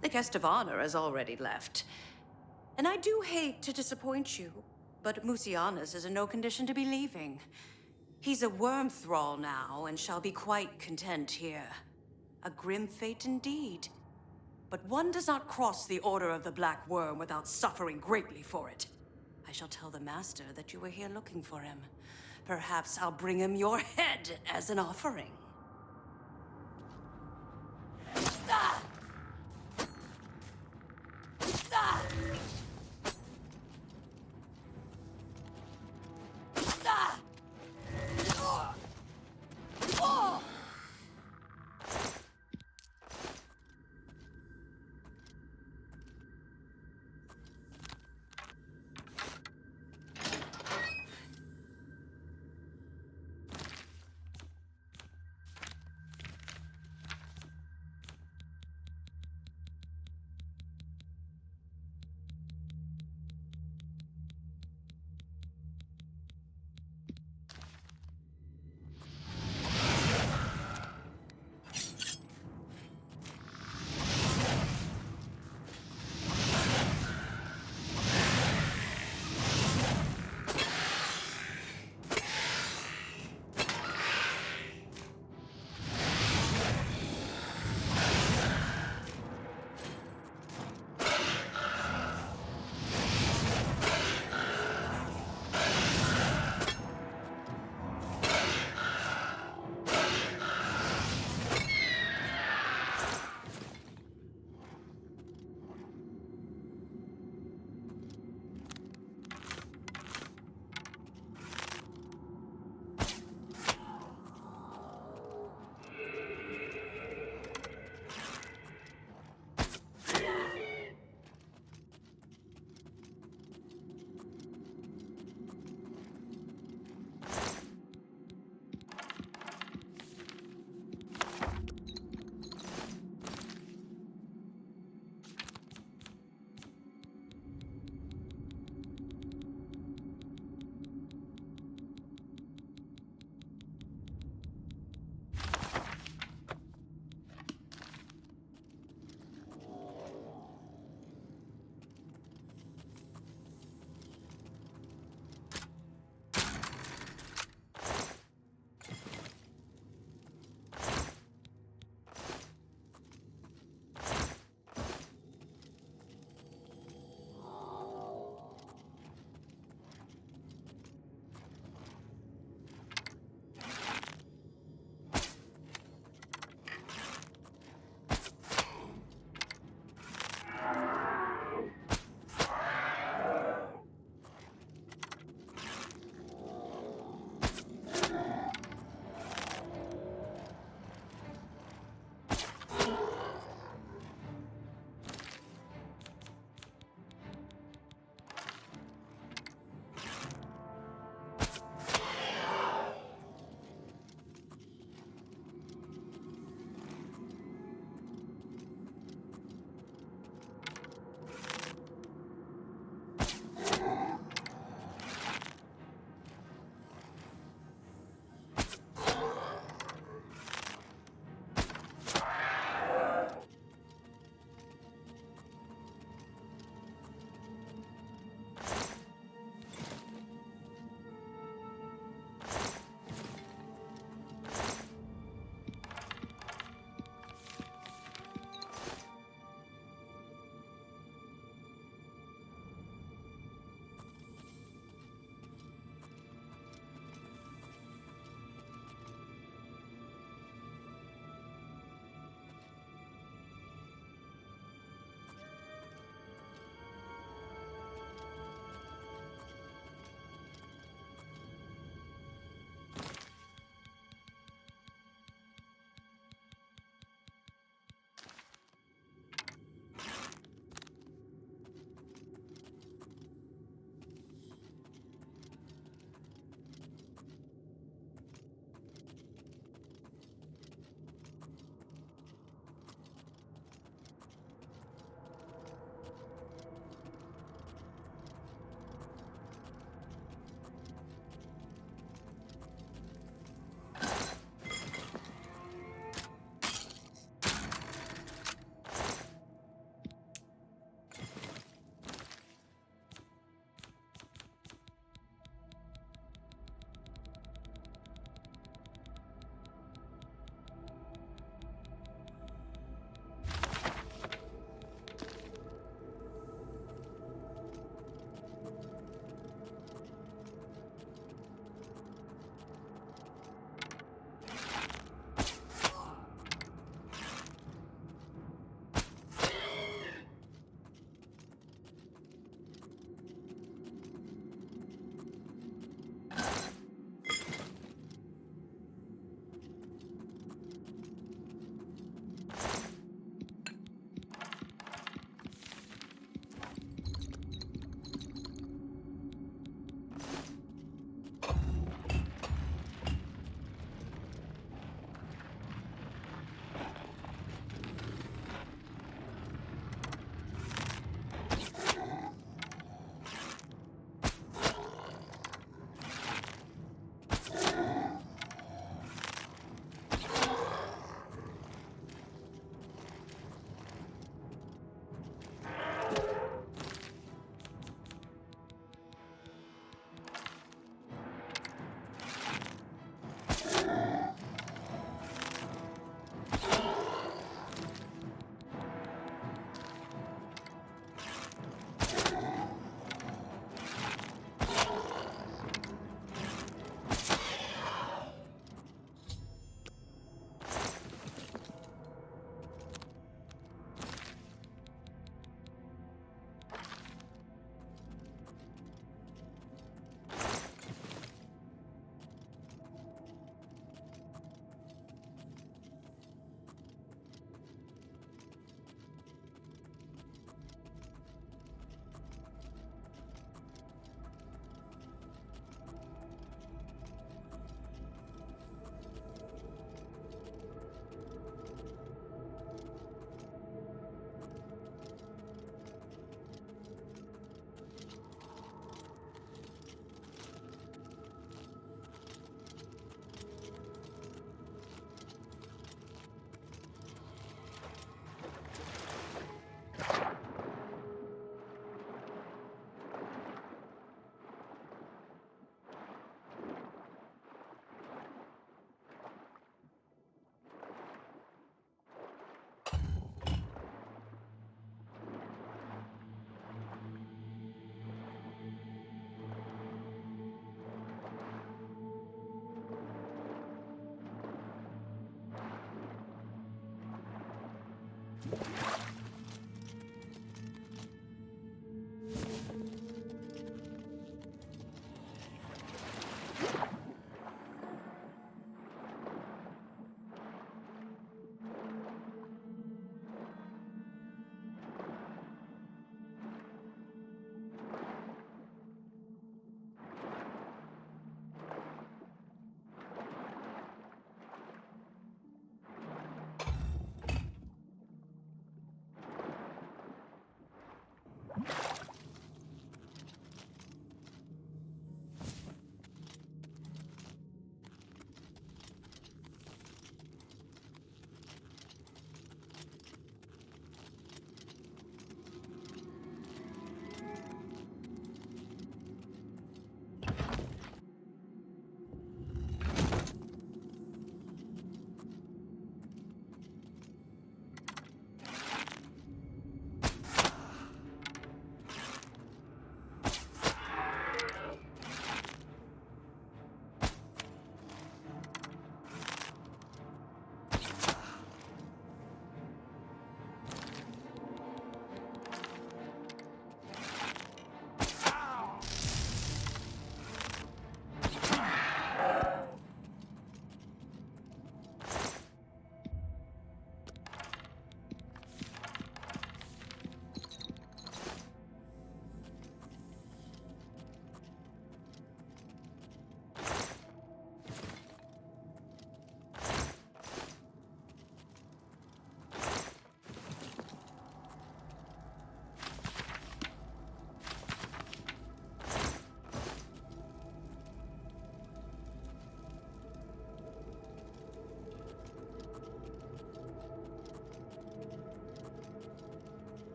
Speaker 9: The guest of honor has already left. And I do hate to disappoint you, but Musianus is in no condition to be leaving. He's a worm thrall now, and shall be quite content here. A grim fate indeed. But one does not cross the Order of the Black Worm without suffering greatly for it. I shall tell the Master that you were here looking for him. Perhaps I'll bring him your head as an offering. Ah! Ah! Ah! Oh! Oh!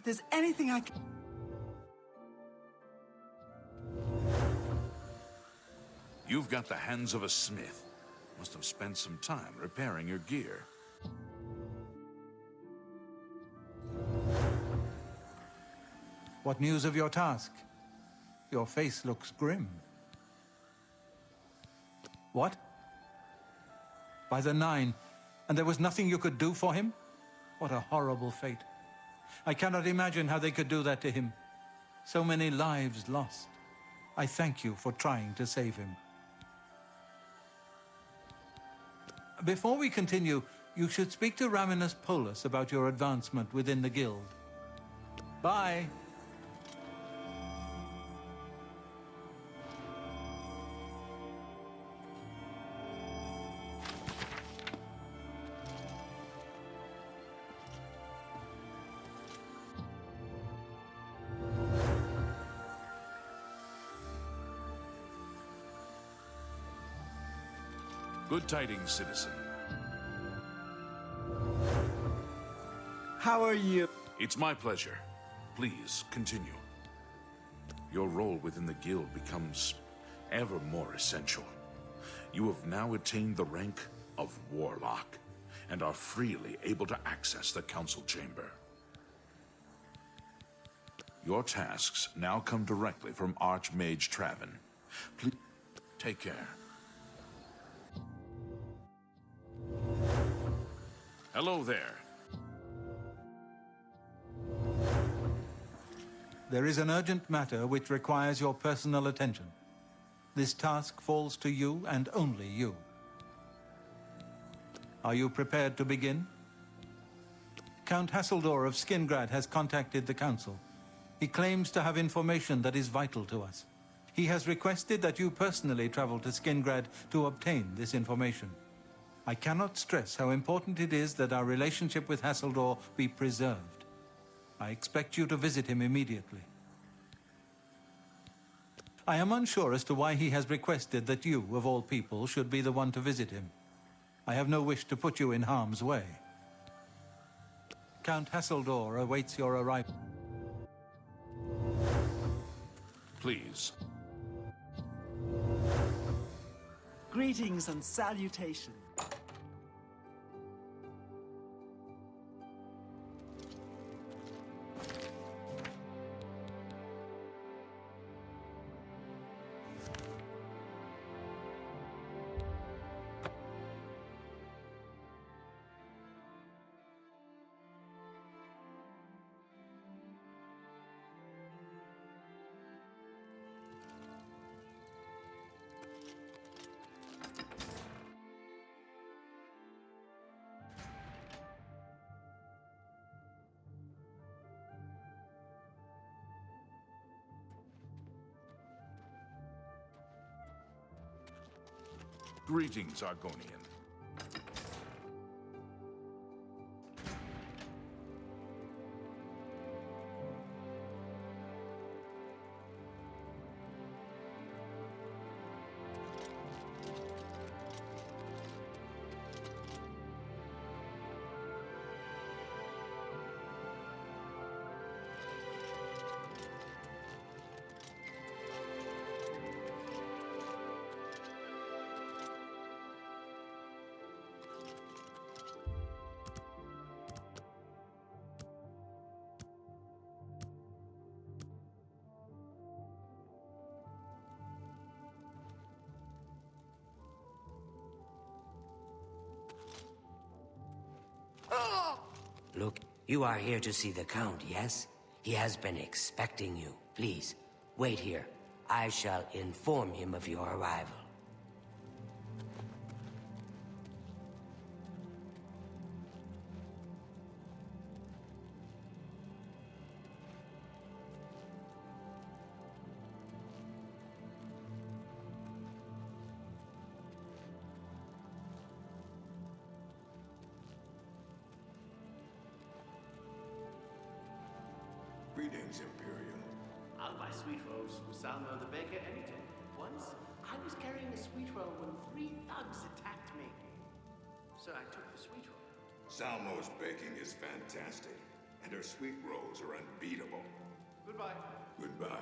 Speaker 5: If there's anything I can...
Speaker 4: You've got the hands of a smith. Must have spent some time repairing your gear.
Speaker 3: What news of your task? Your face looks grim. What? By the Nine, and there was nothing you could do for him? What a horrible fate. I cannot imagine how they could do that to him. So many lives lost. I thank you for trying to save him. Before we continue, you should speak to Raminus Polus about your advancement within the guild. Bye.
Speaker 4: Good tidings, citizen.
Speaker 5: How are you?
Speaker 4: It's my pleasure. Please, continue. Your role within the guild becomes ever more essential. You have now attained the rank of Warlock, and are freely able to access the council chamber. Your tasks now come directly from Archmage Traven. Please, take care. Hello there.
Speaker 3: There is an urgent matter which requires your personal attention. This task falls to you and only you. Are you prepared to begin? Count Hasseldor of Skingrad has contacted the council. He claims to have information that is vital to us. He has requested that you personally travel to Skingrad to obtain this information. I cannot stress how important it is that our relationship with Hasseldor be preserved. I expect you to visit him immediately. I am unsure as to why he has requested that you, of all people, should be the one to visit him. I have no wish to put you in harm's way. Count Hasseldor awaits your arrival.
Speaker 4: Please.
Speaker 5: Greetings and salutations.
Speaker 4: Greetings, Argonian.
Speaker 6: Look, you are here to see the Count, yes? He has been expecting you. Please, wait here. I shall inform him of your arrival.
Speaker 11: Greetings, Imperial.
Speaker 8: I'll buy sweet rolls from Salmo the Baker any day. Once, I was carrying a sweet roll when 3 thugs attacked me. So I took the sweet roll.
Speaker 11: Salmo's baking is fantastic. and her sweet rolls are unbeatable.
Speaker 8: Goodbye.
Speaker 11: Goodbye.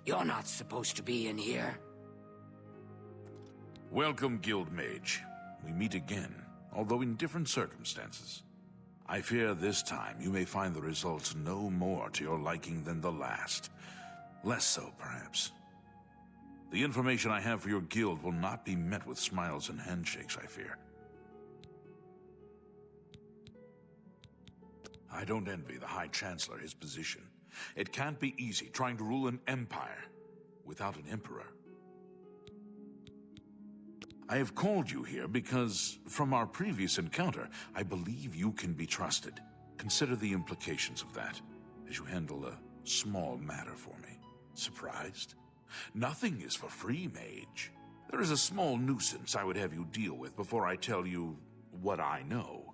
Speaker 6: You're not supposed to be in here.
Speaker 4: Welcome, Guild Mage. We meet again, although in different circumstances. I fear this time you may find the results no more to your liking than the last. Less so, perhaps. The information I have for your guild will not be met with smiles and handshakes, I fear. I don't envy the High Chancellor his position. It can't be easy trying to rule an empire without an emperor. I have called you here because, from our previous encounter, I believe you can be trusted. Consider the implications of that as you handle a small matter for me. Surprised? Nothing is for free, mage. There is a small nuisance I would have you deal with before I tell you what I know.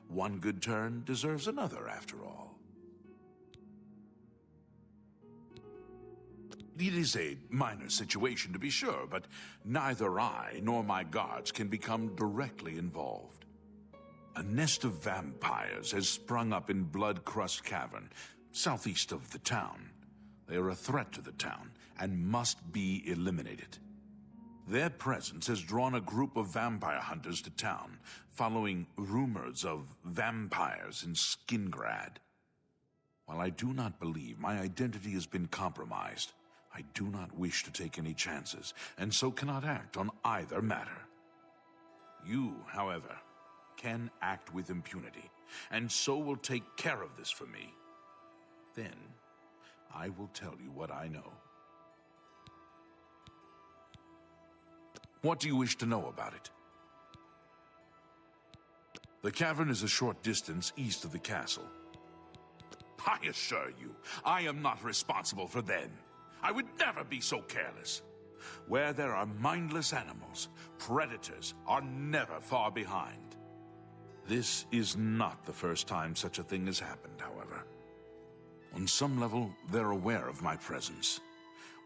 Speaker 4: One good turn deserves another, after all. It is a minor situation, to be sure, but neither I nor my guards can become directly involved. A nest of vampires has sprung up in Blood-Crust Cavern, southeast of the town. They are a threat to the town and must be eliminated. Their presence has drawn a group of vampire hunters to town, following rumors of vampires in Skingrad. While I do not believe my identity has been compromised, I do not wish to take any chances, and so cannot act on either matter. You, however, can act with impunity, and so will take care of this for me. Then, I will tell you what I know. What do you wish to know about it? The cavern is a short distance east of the castle. I assure you, I am not responsible for them. I would never be so careless. Where there are mindless animals, predators are never far behind. This is not the first time such a thing has happened, however. On some level, they're aware of my presence.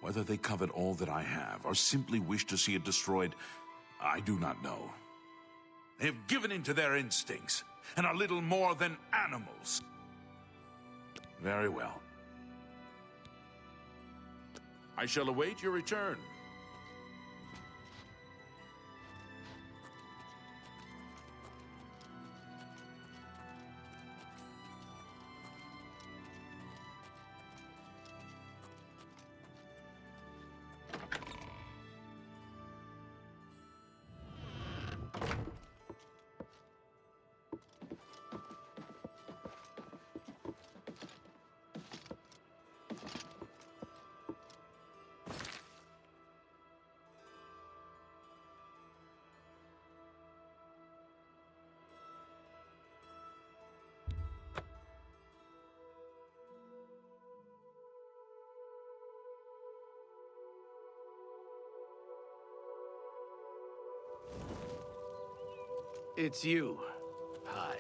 Speaker 4: Whether they covet all that I have, or simply wish to see it destroyed, I do not know. They have given in to their instincts, and are little more than animals. Very well. I shall await your return.
Speaker 8: It's you. Hi.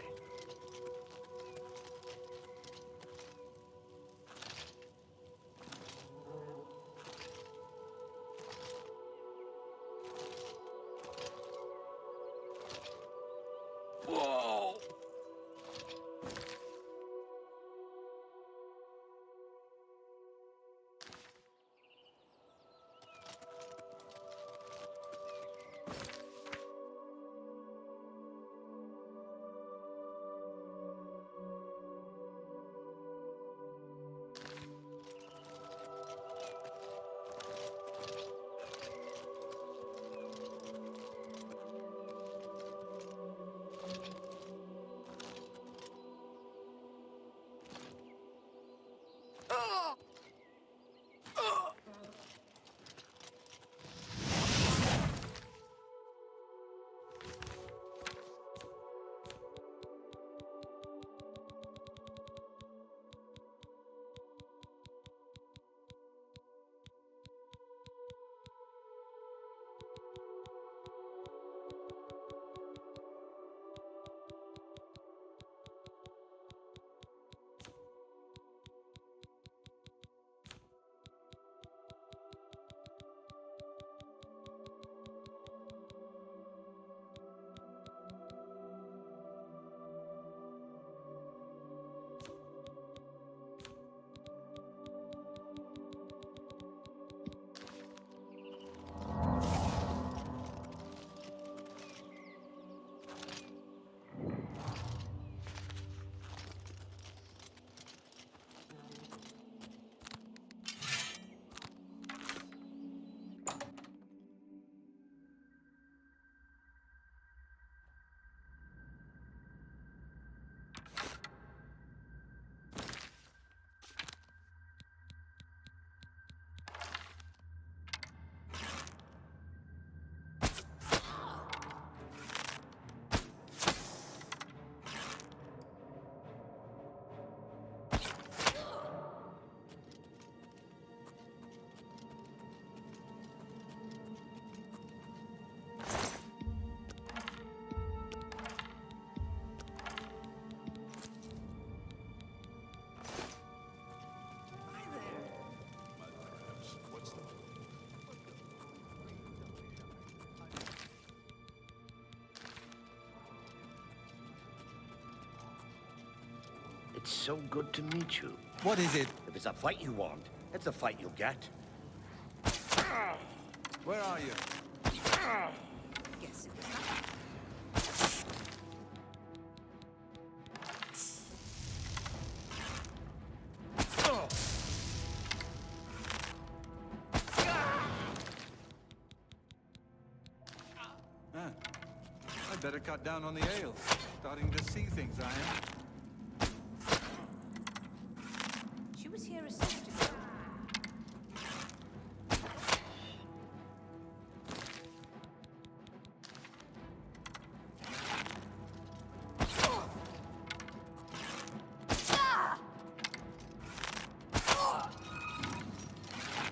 Speaker 10: Whoa! It's so good to meet you.
Speaker 3: What is it?
Speaker 10: If it's a fight you want, it's a fight you'll get.
Speaker 3: Where are you?
Speaker 1: Guess it was not.
Speaker 3: I'd better cut down on the ale. Starting to see things, I am.
Speaker 1: She was here a second ago.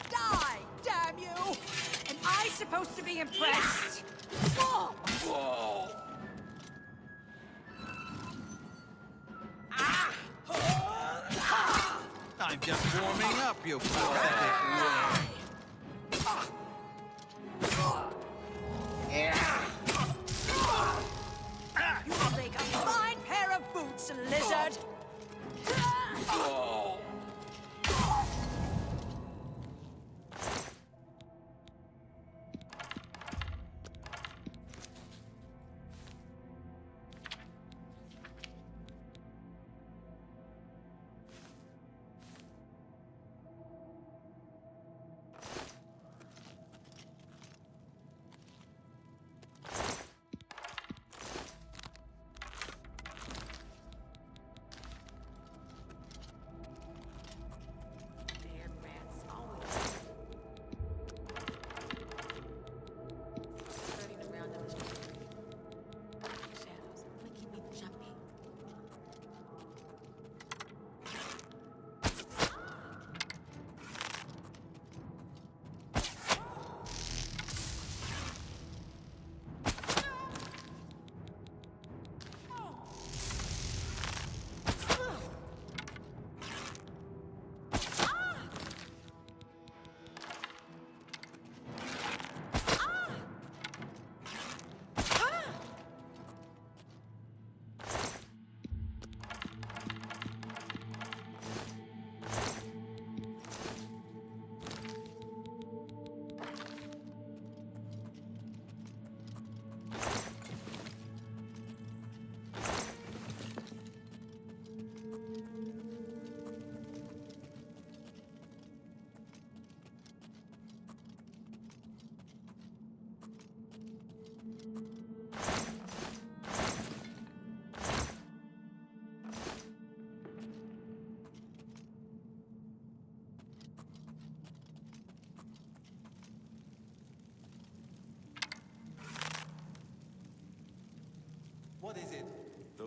Speaker 1: Die, damn you! Am I supposed to be impressed?
Speaker 10: Whoa!
Speaker 3: I'm just warming up, you pathetic.
Speaker 1: You will make a fine pair of boots, lizard!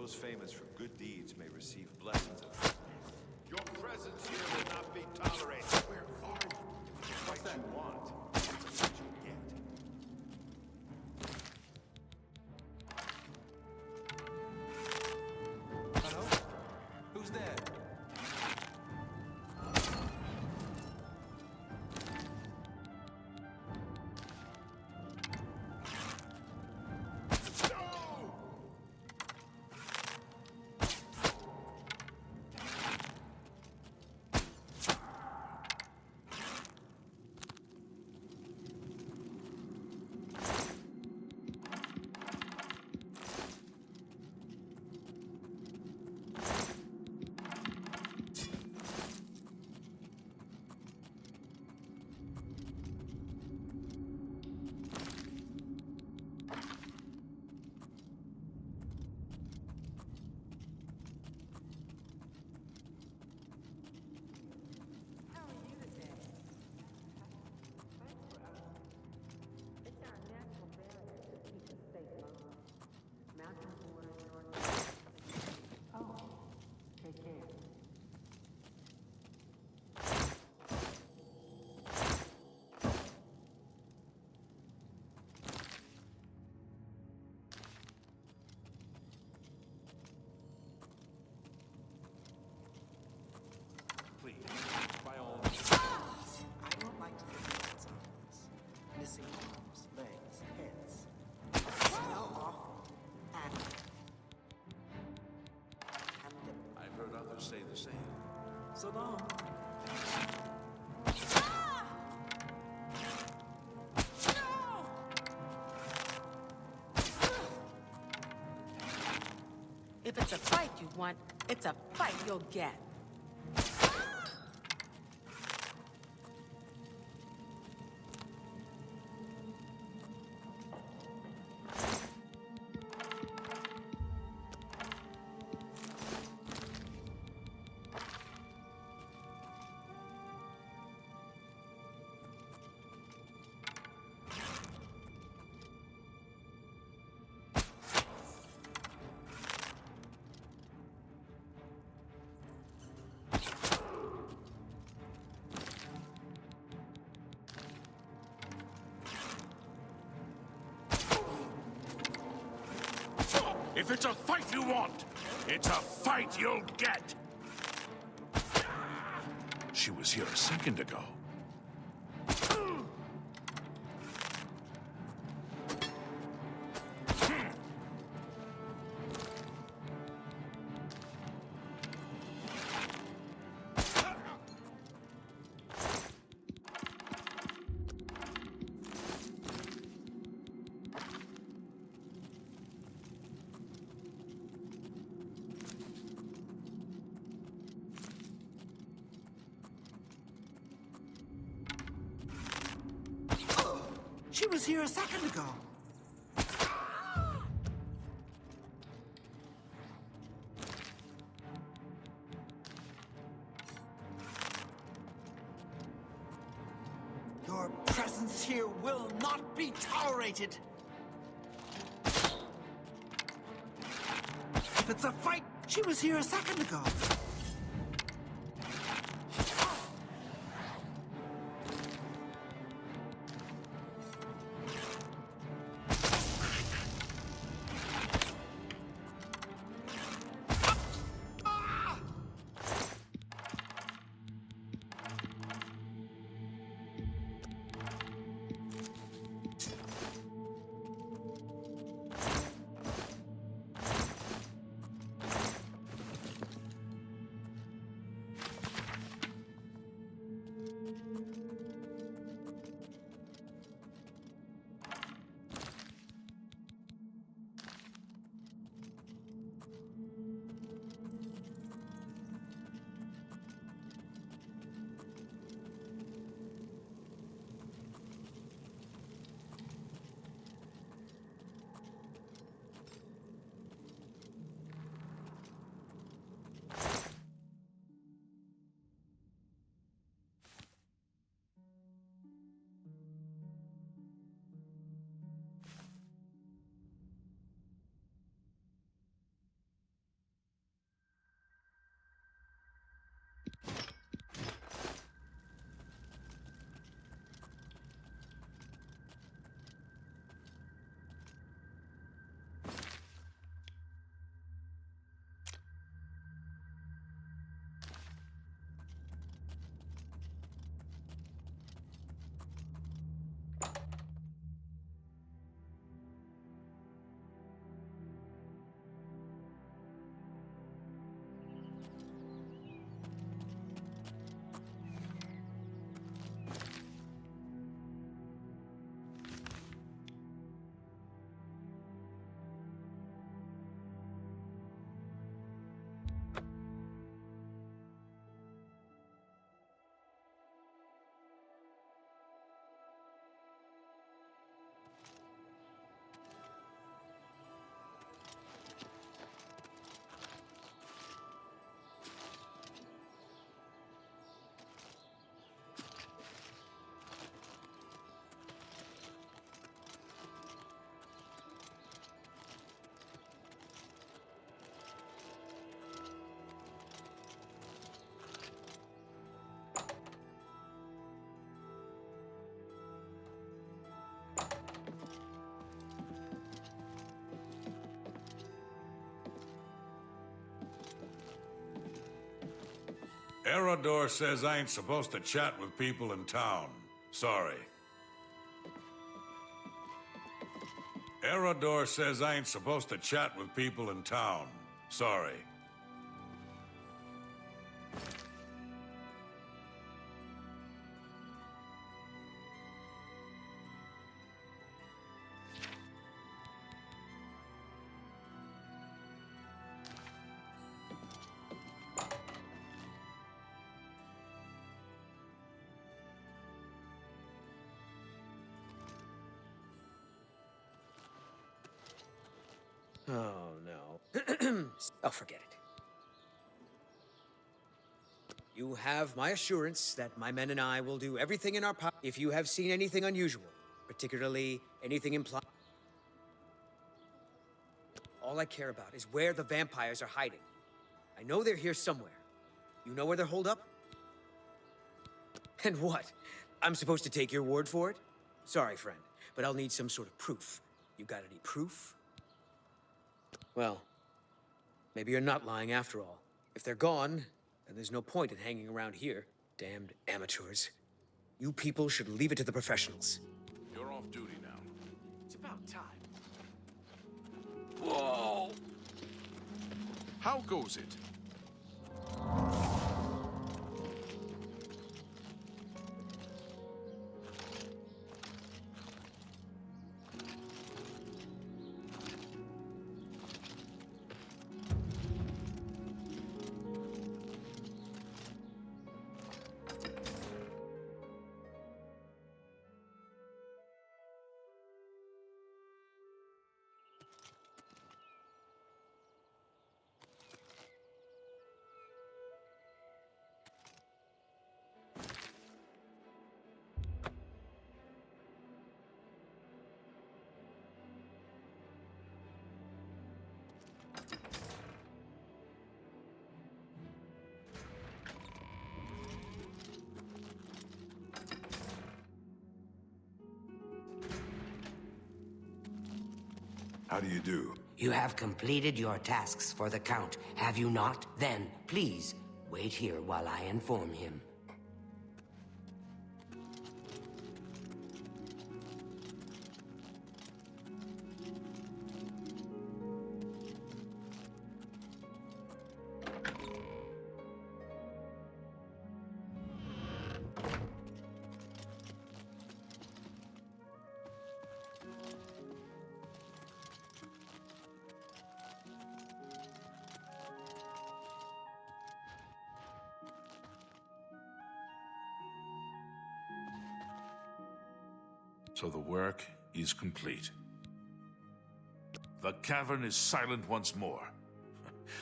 Speaker 12: those famous for good deeds may receive blessings of...
Speaker 11: Your presence here will not be tolerated. Where are you? The fight you want. It's a fight you get.
Speaker 3: Hello? Who's there?
Speaker 12: Please, by all means.
Speaker 5: I don't like to think of examples. Missing arms, legs, heads. Smell awful. And
Speaker 4: I've heard others say the same.
Speaker 5: so long.
Speaker 1: If it's a fight you want, it's a fight you'll get.
Speaker 4: If it's a fight you want, it's a fight you'll get! She was here a second ago.
Speaker 5: She was here a second ago. Your presence here will not be tolerated. If it's a fight, she was here a second ago.
Speaker 4: Erodor says I ain't supposed to chat with people in town. Sorry. Erodor says I ain't supposed to chat with people in town. Sorry.
Speaker 7: Oh, no. Oh, forget it. You have my assurance that my men and I will do everything in our power. If you have seen anything unusual, particularly anything implied, all I care about is where the vampires are hiding. I know they're here somewhere. You know where they're holed up? And what? I'm supposed to take your word for it? Sorry, friend, but I'll need some sort of proof. You got any proof? Well, maybe you're not lying after all. If they're gone, then there's no point in hanging around here. Damned amateurs. You people should leave it to the professionals.
Speaker 4: You're off duty now.
Speaker 8: It's about time.
Speaker 4: Whoa! How goes it?
Speaker 11: How do you do?
Speaker 6: You have completed your tasks for the Count, have you not? Then, please, wait here while I inform him.
Speaker 4: So the work is complete. The cavern is silent once more.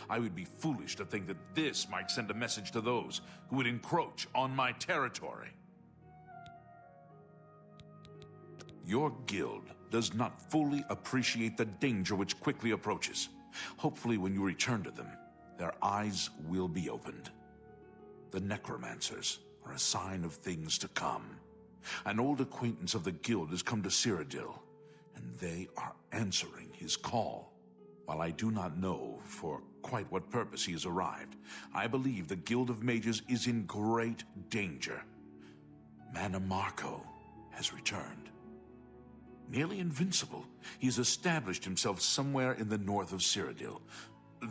Speaker 4: I would be foolish to think that this might send a message to those who would encroach on my territory. Your guild does not fully appreciate the danger which quickly approaches. Hopefully, when you return to them, their eyes will be opened. The necromancers are a sign of things to come. An old acquaintance of the guild has come to Cyrodiil, and they are answering his call. While I do not know for quite what purpose he has arrived, I believe the Guild of Mages is in great danger. Manamarco has returned. Nearly invincible, he has established himself somewhere in the north of Cyrodiil.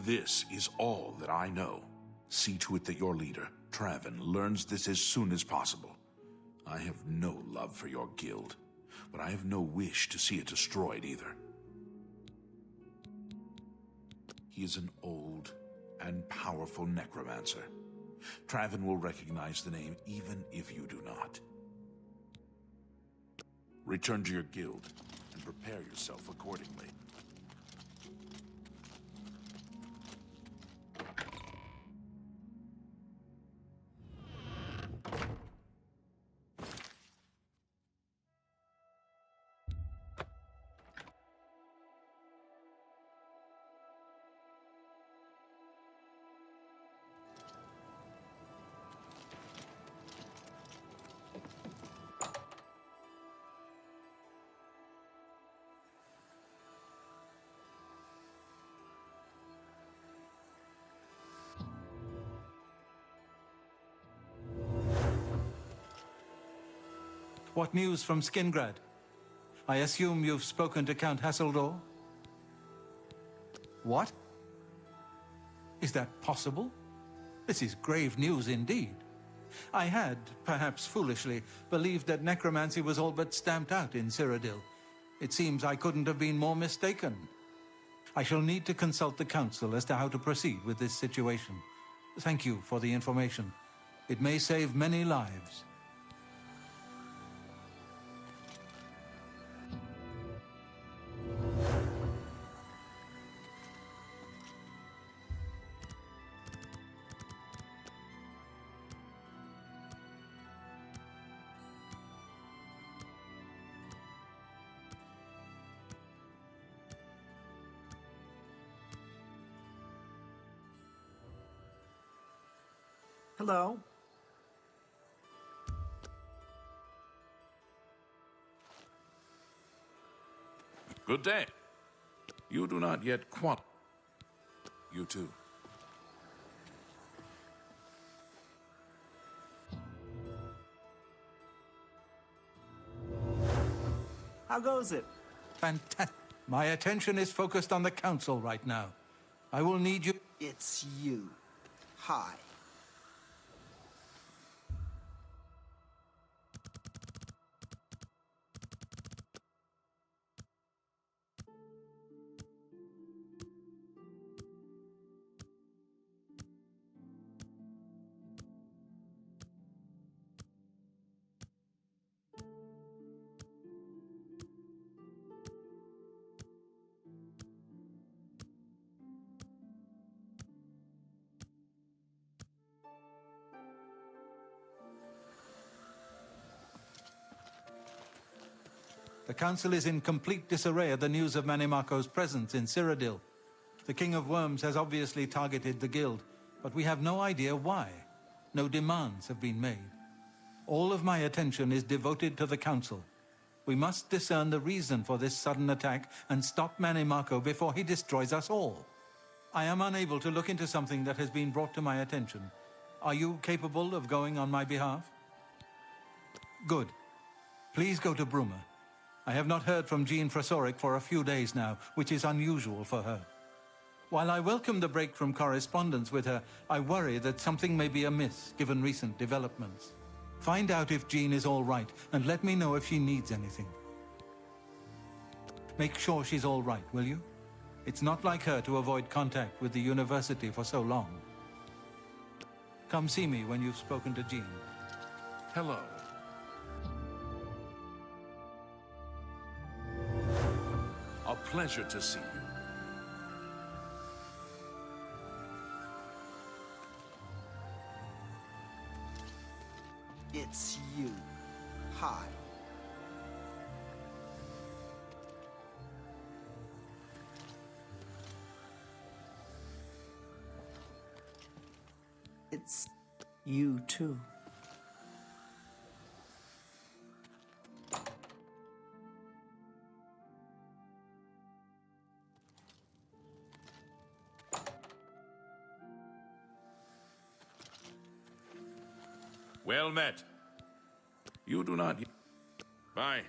Speaker 4: This is all that I know. See to it that your leader, Traven, learns this as soon as possible. I have no love for your guild, but I have no wish to see it destroyed either. He is an old and powerful necromancer. Traven will recognize the name even if you do not. Return to your guild and prepare yourself accordingly.
Speaker 3: What news from Skingrad? I assume you've spoken to Count Hasseldor? What? Is that possible? This is grave news indeed. I had, perhaps foolishly, believed that necromancy was all but stamped out in Cyrodiil. It seems I couldn't have been more mistaken. I shall need to consult the Council as to how to proceed with this situation. Thank you for the information. It may save many lives.
Speaker 5: Hello?
Speaker 4: Good day. You do not yet quant. You too.
Speaker 5: How goes it?
Speaker 3: Fantastic. My attention is focused on the Council right now. I will need you...
Speaker 5: It's you. Hi.
Speaker 3: The Council is in complete disarray at the news of Manimako's presence in Cyrodiil. The King of Worms has obviously targeted the Guild, but we have no idea why. No demands have been made. All of my attention is devoted to the Council. We must discern the reason for this sudden attack and stop Manimako before he destroys us all. I am unable to look into something that has been brought to my attention. Are you capable of going on my behalf? Good. Please go to Bruma. I have not heard from Jean Frasoric for a few days now, which is unusual for her. While I welcome the break from correspondence with her, I worry that something may be amiss, given recent developments. Find out if Jean is all right, and let me know if she needs anything. Make sure she's all right, will you? It's not like her to avoid contact with the university for so long. Come see me when you've spoken to Jean.
Speaker 4: Hello. A pleasure to see you.
Speaker 5: It's you. Hi. It's you too.
Speaker 4: Well met. You do not... Bye.